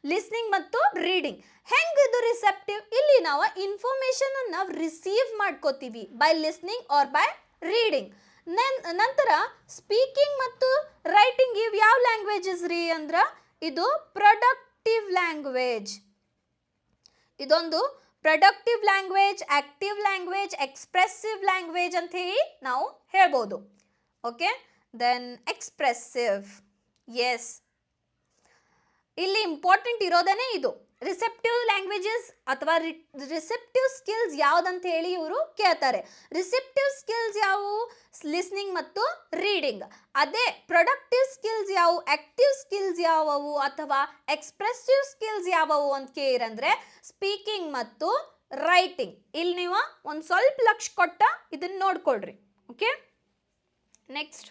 ಲಿಸ್ನಿಂಗ್ ಮತ್ತು ರೀಡಿಂಗ್ ಹೆಂಗೆ ಇದು ರಿಸೆಪ್ಟಿವ್, ಇಲ್ಲಿ ನಾವು ಇನ್ಫಾರ್ಮೇಷನನ್ನು ರಿಸೀವ್ ಮಾಡ್ಕೋತೀವಿ by listening or by reading. ನಂತರ ಸ್ಪೀಕಿಂಗ್ ಮತ್ತು ರೈಟಿಂಗ್ ಇವು ಯಾವ ಲ್ಯಾಂಗ್ವೇಜಸ್ ರೀ ಅಂದ್ರೆ ಇದು ಪ್ರೊಡಕ್ಟಿವ್ ಲ್ಯಾಂಗ್ವೇಜ್. ಇದೊಂದು productive language, active language, expressive language ಅಂತ ಹೇಳಿ ನಾವು ಹೇಳ್ಬೋದು. Okay, then expressive. ಎಸ್, ಇಲ್ಲಿ ಇಂಪಾರ್ಟೆಂಟ್ ಇರೋದೇ ಇದು. ರಿಸೆಪ್ಟಿವ್ ಲ್ಯಾಂಗ್ವೇಜಸ್ ಅಥವಾ ರಿಸೆಪ್ಟಿವ್ ಸ್ಕಿಲ್ಸ್ ಯಾವುದಂತ ಹೇಳಿ ಇವರು ಕೇಳ್ತಾರೆ. ರಿಸೆಪ್ಟಿವ್ ಸ್ಕಿಲ್ಸ್ ಯಾವುವು, ಲಿಸ್ನಿಂಗ್ ಮತ್ತು ರೀಡಿಂಗ್. ಅದೇ ಪ್ರೊಡಕ್ಟಿವ್ ಸ್ಕಿಲ್ಸ್ ಯಾವುವು, ಆಕ್ಟಿವ್ ಸ್ಕಿಲ್ಸ್ ಯಾವುವು ಅಥವಾ ಎಕ್ಸ್ಪ್ರೆಸಿವ್ ಸ್ಕಿಲ್ಸ್ ಯಾವುವು ಅಂತ ಕೇಳಿರಂದ್ರೆ ಸ್ಪೀಕಿಂಗ್ ಮತ್ತು ರೈಟಿಂಗ್. ಇಲ್ಲಿ ನೀವು ಒಂದು ಸ್ವಲ್ಪ ಲಕ್ಷ ಕೊಟ್ಟ ಇದನ್ನು ನೋಡ್ಕೊಳ್ರಿ. Okay, next.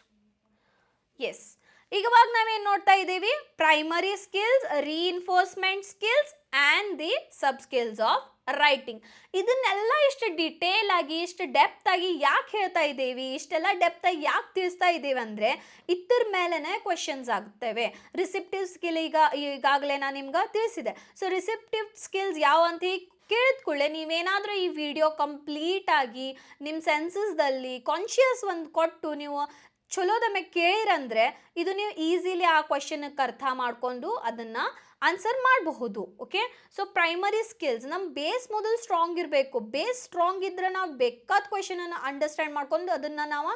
ಎಸ್, ಈಗವಾಗ ನಾವೇನು ನೋಡ್ತಾ ಇದ್ದೀವಿ, primary skills, reinforcement skills and the sub skills of writing. ಇದನ್ನೆಲ್ಲ ಇಷ್ಟು ಡಿಟೇಲ್ ಆಗಿ, ಇಷ್ಟು ಡೆಪ್ತ್ ಆಗಿ ಯಾಕೆ ಹೇಳ್ತಾ ಇದ್ದೀವಿ, ಇಷ್ಟೆಲ್ಲ ಡೆಪ್ತ್ ಆಗಿ ಯಾಕೆ ತಿಳಿಸ್ತಾ ಇದ್ದೀವಿ ಅಂದರೆ ಇದ್ರ ಮೇಲೇ ಕ್ವೆಶನ್ಸ್ ಆಗ್ತವೆ. ರಿಸೆಪ್ಟಿವ್ ಸ್ಕಿಲ್ ಈಗಾಗಲೇ ನಾನು ನಿಮ್ಗೆ ತಿಳಿಸಿದೆ. ಸೊ ರಿಸೆಪ್ಟಿವ್ ಸ್ಕಿಲ್ಸ್ ಯಾವ ಅಂತ ಕೇಳಿದ ಕೂಡಲೇ ನೀವೇನಾದರೂ ಈ ವಿಡಿಯೋ ಕಂಪ್ಲೀಟಾಗಿ ನಿಮ್ಮ ಸೆನ್ಸಸ್ದಲ್ಲಿ ಕಾನ್ಷಿಯಸ್ ಒಂದು ಕೊಟ್ಟು ನೀವು ಚಲೋದಮ್ಮೆ ಕೇಳಿರಂದ್ರೆ ಇದು ನೀವು ಈಸಿಲಿ ಆ ಕ್ವೆಶನ್ಗೆ ಅರ್ಥ ಮಾಡಿಕೊಂಡು ಅದನ್ನು ಆನ್ಸರ್ ಮಾಡಬಹುದು. ಓಕೆ, ಸೊ ಪ್ರೈಮರಿ ಸ್ಕಿಲ್ಸ್ ನಮ್ಮ ಬೇಸ್ ಮೊದಲು ಸ್ಟ್ರಾಂಗ್ ಇರಬೇಕು. ಬೇಸ್ ಸ್ಟ್ರಾಂಗ್ ಇದ್ದರೆ ನಾವು ಬೇಕಾದ ಕ್ವೆಶನನ್ನು ಅಂಡರ್ಸ್ಟ್ಯಾಂಡ್ ಮಾಡ್ಕೊಂಡು ಅದನ್ನು ನಾವು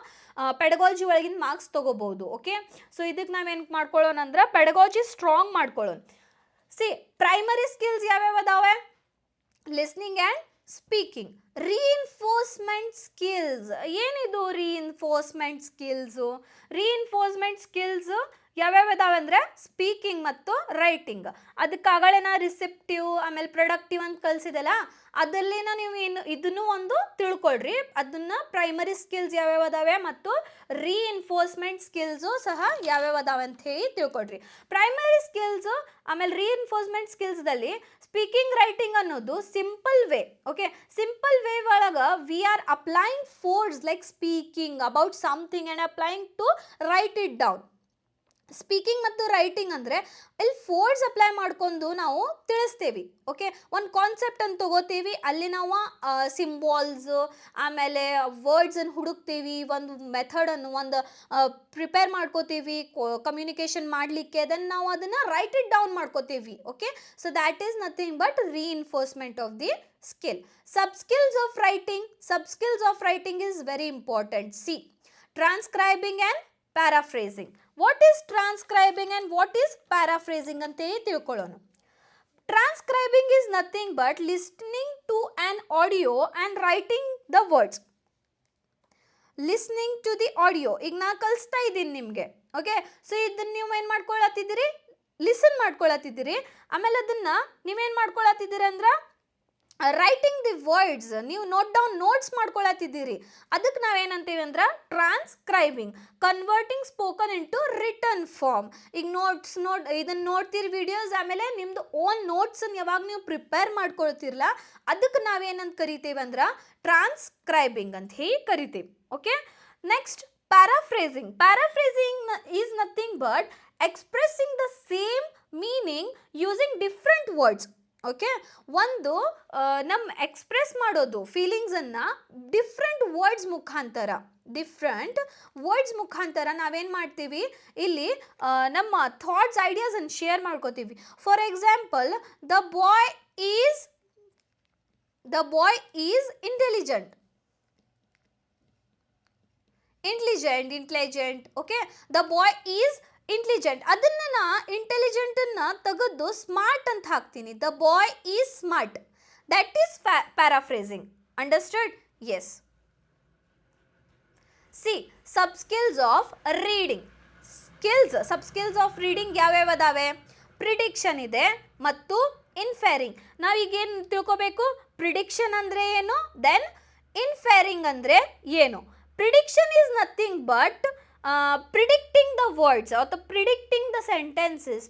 ಪೆಡಗಾಲಜಿ ಒಳಗಿನ ಮಾರ್ಕ್ಸ್ ತೊಗೋಬೋದು. ಓಕೆ, ಸೊ ಇದಕ್ಕೆ ನಾವೇನು ಮಾಡ್ಕೊಳ್ಳೋಣ ಅಂದ್ರೆ ಪೆಡಗಾಲಜಿ ಸ್ಟ್ರಾಂಗ್ ಮಾಡ್ಕೊಳ್ಳೋಣ. ಸಿ, ಪ್ರೈಮರಿ ಸ್ಕಿಲ್ಸ್ ಯಾವ್ಯಾವ ಅದಾವೆ, listening and speaking. Reinforcement skills ಏನಿದು, ರೀಇನ್ಫೋರ್ಸ್ಮೆಂಟ್ ಸ್ಕಿಲ್ಸು ಯಾವ್ಯಾವ ಇದಾವೆ ಅಂದರೆ ಸ್ಪೀಕಿಂಗ್ ಮತ್ತು ರೈಟಿಂಗ್. ಅದಕ್ಕಾಗಲೇ ನಾ ರಿಸೆಪ್ಟಿವ್ ಆಮೇಲೆ ಪ್ರೊಡಕ್ಟಿವ್ ಅಂತ ಕಲಿಸಿದೆಲ್ಲ, ಅದರಲ್ಲಿನ ನೀವು ಇದನ್ನು ಒಂದು ತಿಳ್ಕೊಳ್ರಿ. ಅದನ್ನು ಪ್ರೈಮರಿ ಸ್ಕಿಲ್ಸ್ ಯಾವ್ಯಾವ ಅದಾವೆ ಮತ್ತು ರೀಇನ್ಫೋರ್ಸ್ಮೆಂಟ್ ಸ್ಕಿಲ್ಸು ಸಹ ಯಾವ್ಯಾವ ಅದಾವೆ ಅಂತ ಹೇಳಿ ತಿಳ್ಕೊಳ್ರಿ. ಪ್ರೈಮರಿ ಸ್ಕಿಲ್ಸು ಆಮೇಲೆ ರೀಇನ್ಫೋರ್ಸ್ಮೆಂಟ್ ಸ್ಕಿಲ್ಸ್ದಲ್ಲಿ ಸ್ಪೀಕಿಂಗ್ ರೈಟಿಂಗ್ ಅನ್ನೋದು simple way. Okay, simple way ಒಳಗೆ we are applying force like speaking about something and applying to write it down. Speaking ಮತ್ತು ರೈಟಿಂಗ್ ಅಂದರೆ ಇಲ್ಲಿ ಫೋರ್ಸ್ ಅಪ್ಲೈ ಮಾಡ್ಕೊಂಡು ನಾವು ತಿಳಿಸ್ತೇವೆ. ಓಕೆ, ಒಂದು ಕಾನ್ಸೆಪ್ಟ್ ಅನ್ನು ತಗೋತೀವಿ, ಅಲ್ಲಿ ನಾವು ಸಿಂಬಾಲ್ಸು ಆಮೇಲೆ ವರ್ಡ್ಸನ್ನು ಹುಡುಕ್ತೀವಿ, ಒಂದು ಮೆಥಡನ್ನು ಒಂದು ಪ್ರಿಪೇರ್ ಮಾಡ್ಕೋತೀವಿ ಕಮ್ಯುನಿಕೇಷನ್ ಮಾಡಲಿಕ್ಕೆ. ದೆನ್ ನಾವು ಅದನ್ನು ರೈಟ್ ಇಟ್ ಡೌನ್ ಮಾಡ್ಕೋತೀವಿ. Okay, so that is nothing but reinforcement of the skill. Sub-skills of writing is very important. See, transcribing and paraphrasing. What is transcribing and what is paraphrasing ante tilkolona. Transcribing is nothing but listening to an audio and writing the words. Listening to the audio. ಈಗ ನಾ ಕಲಿಸ್ತಾ ಇದ್ದೀನಿ ನಿಮಗೆ. Okay, so ಇದನ್ನು ನೀವು ಏನು ಮಾಡ್ಕೊಳತ್ತಿದ್ದೀರಿ, listen ಮಾಡ್ಕೊಳತ್ತಿದ್ದೀರಿ. ಆಮೇಲೆ ಅದನ್ನು ನೀವೇನು ಮಾಡ್ಕೊಳತ್ತಿದ್ದೀರಿ ಅಂದ್ರೆ ರೈಟಿಂಗ್ ದಿ ವರ್ಡ್ಸ್, ನೀವು ನೋಟ್ ಡೌನ್ ನೋಟ್ಸ್ ಮಾಡ್ಕೊಳತ್ತಿದ್ದೀರಿ. ಅದಕ್ಕೆ ನಾವೇನಂತೀವಿ ಅಂದ್ರೆ transcribing, converting spoken into written form. ಈಗ ಇದನ್ನು ನೋಡ್ತೀರಿ ವಿಡಿಯೋಸ್, ಆಮೇಲೆ ನಿಮ್ಮದು ಓನ್ ನೋಟ್ಸನ್ನು ಯಾವಾಗ ನೀವು ಪ್ರಿಪೇರ್ ಮಾಡ್ಕೊಳ್ತಿರಲ್ಲ, ಅದಕ್ಕೆ ನಾವೇನಂತ ಕರಿತೀವಿ ಅಂದ್ರೆ ಟ್ರಾನ್ಸ್ಕ್ರೈಬಿಂಗ್ ಅಂತ ಹೇಳಿ ಕರಿತೀವಿ. Okay, next paraphrasing. Paraphrasing is nothing but expressing the same meaning using different words. Okay, ಒಂದು ನಮ್ಮ ಎಕ್ಸ್ಪ್ರೆಸ್ ಮಾಡೋದು ಫೀಲಿಂಗ್ಸನ್ನು ಡಿಫ್ರೆಂಟ್ ವರ್ಡ್ಸ್ ಮುಖಾಂತರ ನಾವೇನು ಮಾಡ್ತೀವಿ, ಇಲ್ಲಿ ನಮ್ಮ ಥಾಟ್ಸ್ ಐಡಿಯಾಸನ್ನು ಶೇರ್ ಮಾಡ್ಕೋತೀವಿ. For example, the boy is intelligent. Okay, the boy is intelligent. ಅದನ್ನು ನಾ ಇಂಟೆಲಿಜೆಂಟನ್ನು ತೆಗೆದು ಸ್ಮಾರ್ಟ್ ಅಂತ ಹಾಕ್ತೀನಿ. The boy is smart. That is paraphrasing. Understood? Yes. See, sub skills of reading. Sub skills of reading ಯಾವ್ಯಾವ ಅದಾವೆ? Prediction ಇದೆ ಮತ್ತು ಇನ್ಫೇರಿಂಗ್. ನಾವೀಗೇನು ತಿಳ್ಕೊಬೇಕು? ಪ್ರಿಡಿಕ್ಷನ್ ಅಂದರೆ ಏನು, ದೆನ್ ಇನ್ಫೇರಿಂಗ್ ಅಂದರೆ ಏನು. Prediction is nothing but predicting the words or predicting the sentences,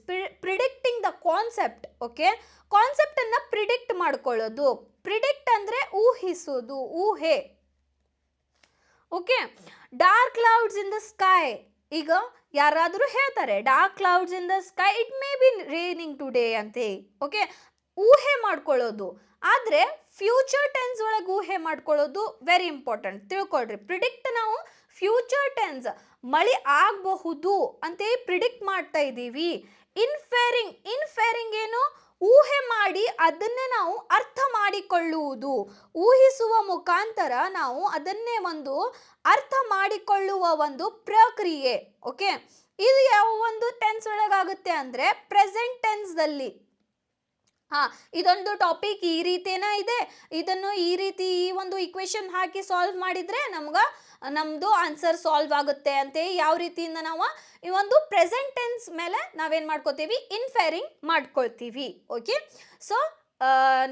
predicting the concept. Okay, ಕಾನ್ಸೆಪ್ಟನ್ನು ಪ್ರಿಡಿಕ್ಟ್ ಮಾಡ್ಕೊಳ್ಳೋದು. ಪ್ರಿಡಿಕ್ಟ್ ಅಂದರೆ ಊಹಿಸೋದು, ಊಹೆ. Okay, dark clouds in the sky. ಈಗ ಯಾರಾದರೂ ಹೇಳ್ತಾರೆ dark clouds in the sky, it may be raining today ಅಂತೆ. Okay, ಊಹೆ ಮಾಡ್ಕೊಳ್ಳೋದು. ಆದರೆ ಫ್ಯೂಚರ್ ಟೆನ್ಸ್ ಒಳಗೆ ಊಹೆ ಮಾಡ್ಕೊಳ್ಳೋದು ವೆರಿ ಇಂಪಾರ್ಟೆಂಟ್. ತಿಳ್ಕೊಳ್ರಿ, ಪ್ರಿಡಿಕ್ಟ್ ನಾವು ಫ್ಯೂಚರ್ ಟೆನ್ಸ್ ಮಳೆ ಆಗಬಹುದು ಅಂತೇಳಿ ಪ್ರಿಡಿಕ್ಟ್ ಮಾಡ್ತಾ ಇದ್ದೀವಿ. ಇನ್ಫೇರಿಂಗ್ ಏನು? ಊಹೆ ಮಾಡಿ ಅದನ್ನೇ ನಾವು ಅರ್ಥ ಮಾಡಿಕೊಳ್ಳುವುದು. ಊಹಿಸುವ ಮುಖಾಂತರ ನಾವು ಅದನ್ನೇ ಒಂದು ಅರ್ಥ ಮಾಡಿಕೊಳ್ಳುವ ಒಂದು ಪ್ರಕ್ರಿಯೆ. ಓಕೆ, ಇದು ಯಾವ ಒಂದು ಟೆನ್ಸ್ ಒಳಗಾಗುತ್ತೆ ಅಂದರೆ ಪ್ರೆಸೆಂಟ್ ಟೆನ್ಸ್ದಲ್ಲಿ. ಇದೊಂದು ಟಾಪಿಕ್ ಈ ರೀತಿಯೇ ಇದೆ, ಇದನ್ನು ಈ ರೀತಿ ಈ ಒಂದು ಇಕ್ವೇಶನ್ ಹಾಕಿ ಸಾಲ್ವ್ ಮಾಡಿದರೆ ನಮ್ಮದು ಆನ್ಸರ್ ಸಾಲ್ವ್ ಆಗುತ್ತೆ ಅಂತ ಯಾವ ರೀತಿಯಿಂದ ನಾವು ಈ ಒಂದು ಪ್ರೆಸೆಂಟ್ ಟೆನ್ಸ್ ಮೇಲೆ ನಾವೇನು ಮಾಡ್ಕೋತೀವಿ, ಇನ್ಫೇರಿಂಗ್ ಮಾಡ್ಕೊಳ್ತೀವಿ. Okay, so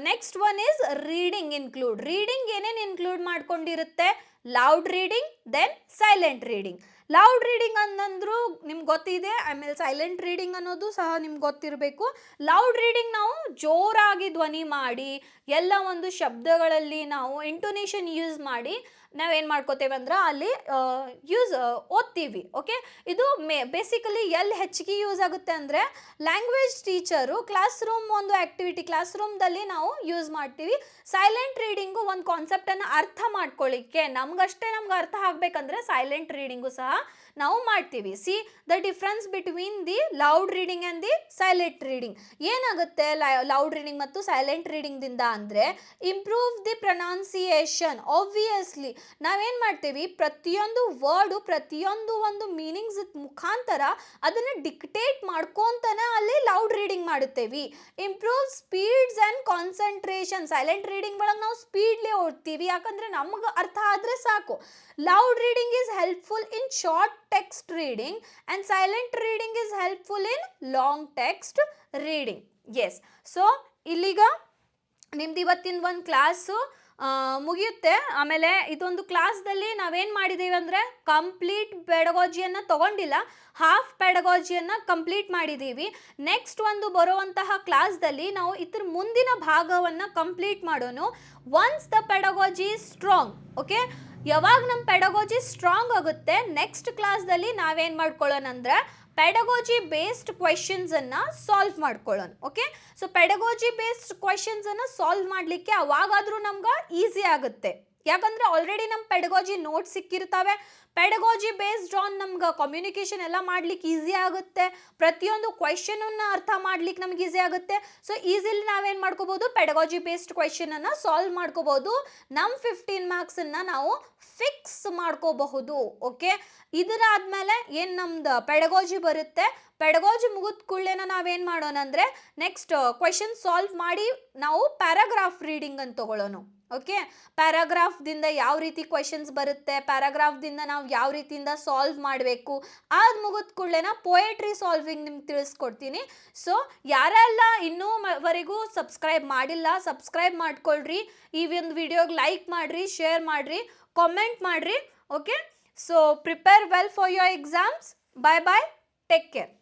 next one is reading include. Reading ಏನೇನು ಇನ್ಕ್ಲೂಡ್ ಮಾಡ್ಕೊಂಡಿರುತ್ತೆ? Loud reading, then silent reading. Loud reading ಅನ್ನಂದ್ರು ನಿಮ್ಗೆ ಗೊತ್ತಿದೆ, ಆಮೇಲೆ ಸೈಲೆಂಟ್ ರೀಡಿಂಗ್ ಅನ್ನೋದು ಸಹ ನಿಮ್ಗೆ ಗೊತ್ತಿರಬೇಕು. ಲೌಡ್ ರೀಡಿಂಗ್ ನಾವು ಜೋರಾಗಿ ಧ್ವನಿ ಮಾಡಿ ಎಲ್ಲ ಒಂದು ಶಬ್ದಗಳಲ್ಲಿ ನಾವು ಇಂಟೋನೇಷನ್ ಯೂಸ್ ಮಾಡಿ ನಾವೇನು ಮಾಡ್ಕೋತೇವೆ ಅಂದ್ರೆ ಅಲ್ಲಿ ಓದ್ತೀವಿ. ಓಕೆ, ಇದು ಬೇಸಿಕಲಿ ಎಲ್ಲಿ ಹೆಚ್ಚಿಗೆ ಯೂಸ್ ಆಗುತ್ತೆ ಅಂದರೆ ಲ್ಯಾಂಗ್ವೇಜ್ ಟೀಚರು ಕ್ಲಾಸ್ ರೂಮ್ ಒಂದು ಆ್ಯಕ್ಟಿವಿಟಿ, ಕ್ಲಾಸ್ ರೂಮ್ದಲ್ಲಿ ನಾವು ಯೂಸ್ ಮಾಡ್ತೀವಿ. ಸೈಲೆಂಟ್ ರೀಡಿಂಗು ಒಂದು ಕಾನ್ಸೆಪ್ಟನ್ನು ಅರ್ಥ ಮಾಡ್ಕೊಳ್ಳಿಕ್ಕೆ ನಮ್ಗೆ ಅರ್ಥ ಆಗಬೇಕಂದ್ರೆ ಸೈಲೆಂಟ್ ರೀಡಿಂಗು ಸಹ ನಾವು ಮಾಡ್ತೀವಿ. C the difference between the loud reading and the silent reading. ಏನಾಗುತ್ತೆ ಲೌಡ್ ರೀಡಿಂಗ್ ಮತ್ತು ಸೈಲೆಂಟ್ ರೀಡಿಂಗ್ದಿಂದ ಅಂದರೆ ಇಂಪ್ರೂವ್ ದಿ ಪ್ರೊನೌನ್ಸಿಯೇಷನ್. ಆಬ್ವಿಯಸ್ಲಿ ನಾವೇನು ಮಾಡ್ತೀವಿ, ಪ್ರತಿಯೊಂದು ವರ್ಡು, ಪ್ರತಿಯೊಂದು ಒಂದು ಮೀನಿಂಗ್ಸ್ ಮುಖಾಂತರ ಅದನ್ನು ಡಿಕ್ಟೇಟ್ ಮಾಡ್ಕೊತಾನೆ ಅಲ್ಲಿ ಲೌಡ್ ರೀಡಿಂಗ್ ಮಾಡುತ್ತೇವೆ. Improve speeds and concentration. Silent reading ಒಳಗೆ ನಾವು ಸ್ಪೀಡ್ಲಿ ಓದ್ತೀವಿ, ಯಾಕಂದರೆ ನಮಗೆ ಅರ್ಥ ಆದರೆ ಸಾಕು. Loud reading is helpful in short text reading and silent reading is helpful in long text reading. Yes, so ಇಲ್ಲಿಗ ನಿಮ್ದು ಇವತ್ತಿನ ಒಂದು ಕ್ಲಾಸು ಮುಗಿಯುತ್ತೆ. ಆಮೇಲೆ ಇದೊಂದು ಕ್ಲಾಸ್ದಲ್ಲಿ ನಾವೇನು ಮಾಡಿದ್ದೀವಿ ಅಂದರೆ ಕಂಪ್ಲೀಟ್ ಪೆಡಗಾಜಿಯನ್ನು ತಗೊಂಡಿಲ್ಲ, ಹಾಫ್ ಪೆಡಗಾಜಿಯನ್ನು ಕಂಪ್ಲೀಟ್ ಮಾಡಿದ್ದೀವಿ. ನೆಕ್ಸ್ಟ್ ಒಂದು ಬರುವಂತಹ ಕ್ಲಾಸ್ದಲ್ಲಿ ನಾವು ಇದ್ರ ಮುಂದಿನ ಭಾಗವನ್ನು ಕಂಪ್ಲೀಟ್ ಮಾಡೋಣ. Once the pedagogy is strong, okay, ಯಾವಾಗ ನಮ್ಮ ಪೆಡಗಾಜಿ ಸ್ಟ್ರಾಂಗ್ ಆಗುತ್ತೆ, ನೆಕ್ಸ್ಟ್ ಕ್ಲಾಸ್ದಲ್ಲಿ ನಾವೇನು ಮಾಡ್ಕೊಳ್ಳೋಣ ಅಂದರೆ ಪೆಡಗಾಜಿ ಬೇಸ್ಡ್ ಕ್ವೆಶನ್ಸನ್ನು ಸಾಲ್ವ್ ಮಾಡ್ಕೊಳ್ಳೋಣ. ಓಕೆ, ಸೊ ಪೆಡಗಾಜಿ ಬೇಸ್ಡ್ ಕ್ವೆಶನ್ಸನ್ನು ಸಾಲ್ವ್ ಮಾಡಲಿಕ್ಕೆ ಅವಾಗಾದರೂ ನಮ್ಗೆ ಈಸಿ ಆಗುತ್ತೆ, ಯಾಕಂದರೆ ಆಲ್ರೆಡಿ ನಮ್ಮ ಪೆಡಗಾಜಿ ನೋಟ್ಸ್ ಸಿಕ್ಕಿರ್ತವೆ. ಪೆಡಗಾಜಿ ಬೇಸ್ಡ್ ಆನ್ ನಮ್ಗೆ ಕಮ್ಯುನಿಕೇಷನ್ ಎಲ್ಲ ಮಾಡ್ಲಿಕ್ಕೆ ಈಸಿ ಆಗುತ್ತೆ, ಪ್ರತಿಯೊಂದು ಕ್ವೆಶನನ್ನು ಅರ್ಥ ಮಾಡ್ಲಿಕ್ಕೆ ನಮ್ಗೆ ಈಸಿ ಆಗುತ್ತೆ. ಸೊ ಈಸಿಲಿ ನಾವೇನು ಮಾಡ್ಕೋಬೋದು, ಪೆಡಗಾಜಿ ಬೇಸ್ಡ್ ಕ್ವೆಶನನ್ನು ಸಾಲ್ವ್ ಮಾಡ್ಕೋಬೋದು. ನಮ್ಮ 15 ಮಾರ್ಕ್ಸನ್ನು ನಾವು ಫಿಕ್ಸ್ ಮಾಡ್ಕೋಬಹುದು. ಓಕೆ, ಇದರಾದ್ಮೇಲೆ ಏನು ನಮ್ದು ಪೆಡಗಾಜಿ ಬರುತ್ತೆ, ಪೆಡಗಾಜಿ ಮುಗಿದ ಕೂಡಲೇ ನಾವೇನು ಮಾಡೋಣ ಅಂದರೆ ನೆಕ್ಸ್ಟ್ ಕ್ವೆಶನ್ ಸಾಲ್ವ್ ಮಾಡಿ ನಾವು ಪ್ಯಾರಾಗ್ರಾಫ್ ರೀಡಿಂಗ್ ಅಂತ ತಗೊಳ್ಳೋಣ. ಓಕೆ, ಪ್ಯಾರಾಗ್ರಾಫ್ದಿಂದ ಯಾವ ರೀತಿ ಕ್ವೆಶನ್ಸ್ ಬರುತ್ತೆ, ಪ್ಯಾರಾಗ್ರಾಫ್ದಿಂದ ನಾವು ಯಾವ ರೀತಿಯಿಂದ ಸಾಲ್ವ್ ಮಾಡಬೇಕು, ಅದು ಮುಗಿದ ಕೂಡಲೇ ಪೊಯೆಟ್ರಿ ಸಾಲ್ವಿಂಗ್ ನಿಮ್ಗೆ ತಿಳಿಸ್ಕೊಡ್ತೀನಿ. ಸೊ ಯಾರೆಲ್ಲ ಇನ್ನೂ ವರೆಗೂ ಸಬ್ಸ್ಕ್ರೈಬ್ ಮಾಡಿಲ್ಲ, ಸಬ್ಸ್ಕ್ರೈಬ್ ಮಾಡ್ಕೊಳ್ರಿ. ಈ ಒಂದು ವಿಡಿಯೋಗೆ ಲೈಕ್ ಮಾಡಿರಿ, ಶೇರ್ ಮಾಡಿರಿ, ಕಾಮೆಂಟ್ ಮಾಡಿರಿ. Okay, so prepare well for your exams. Bye bye, take care.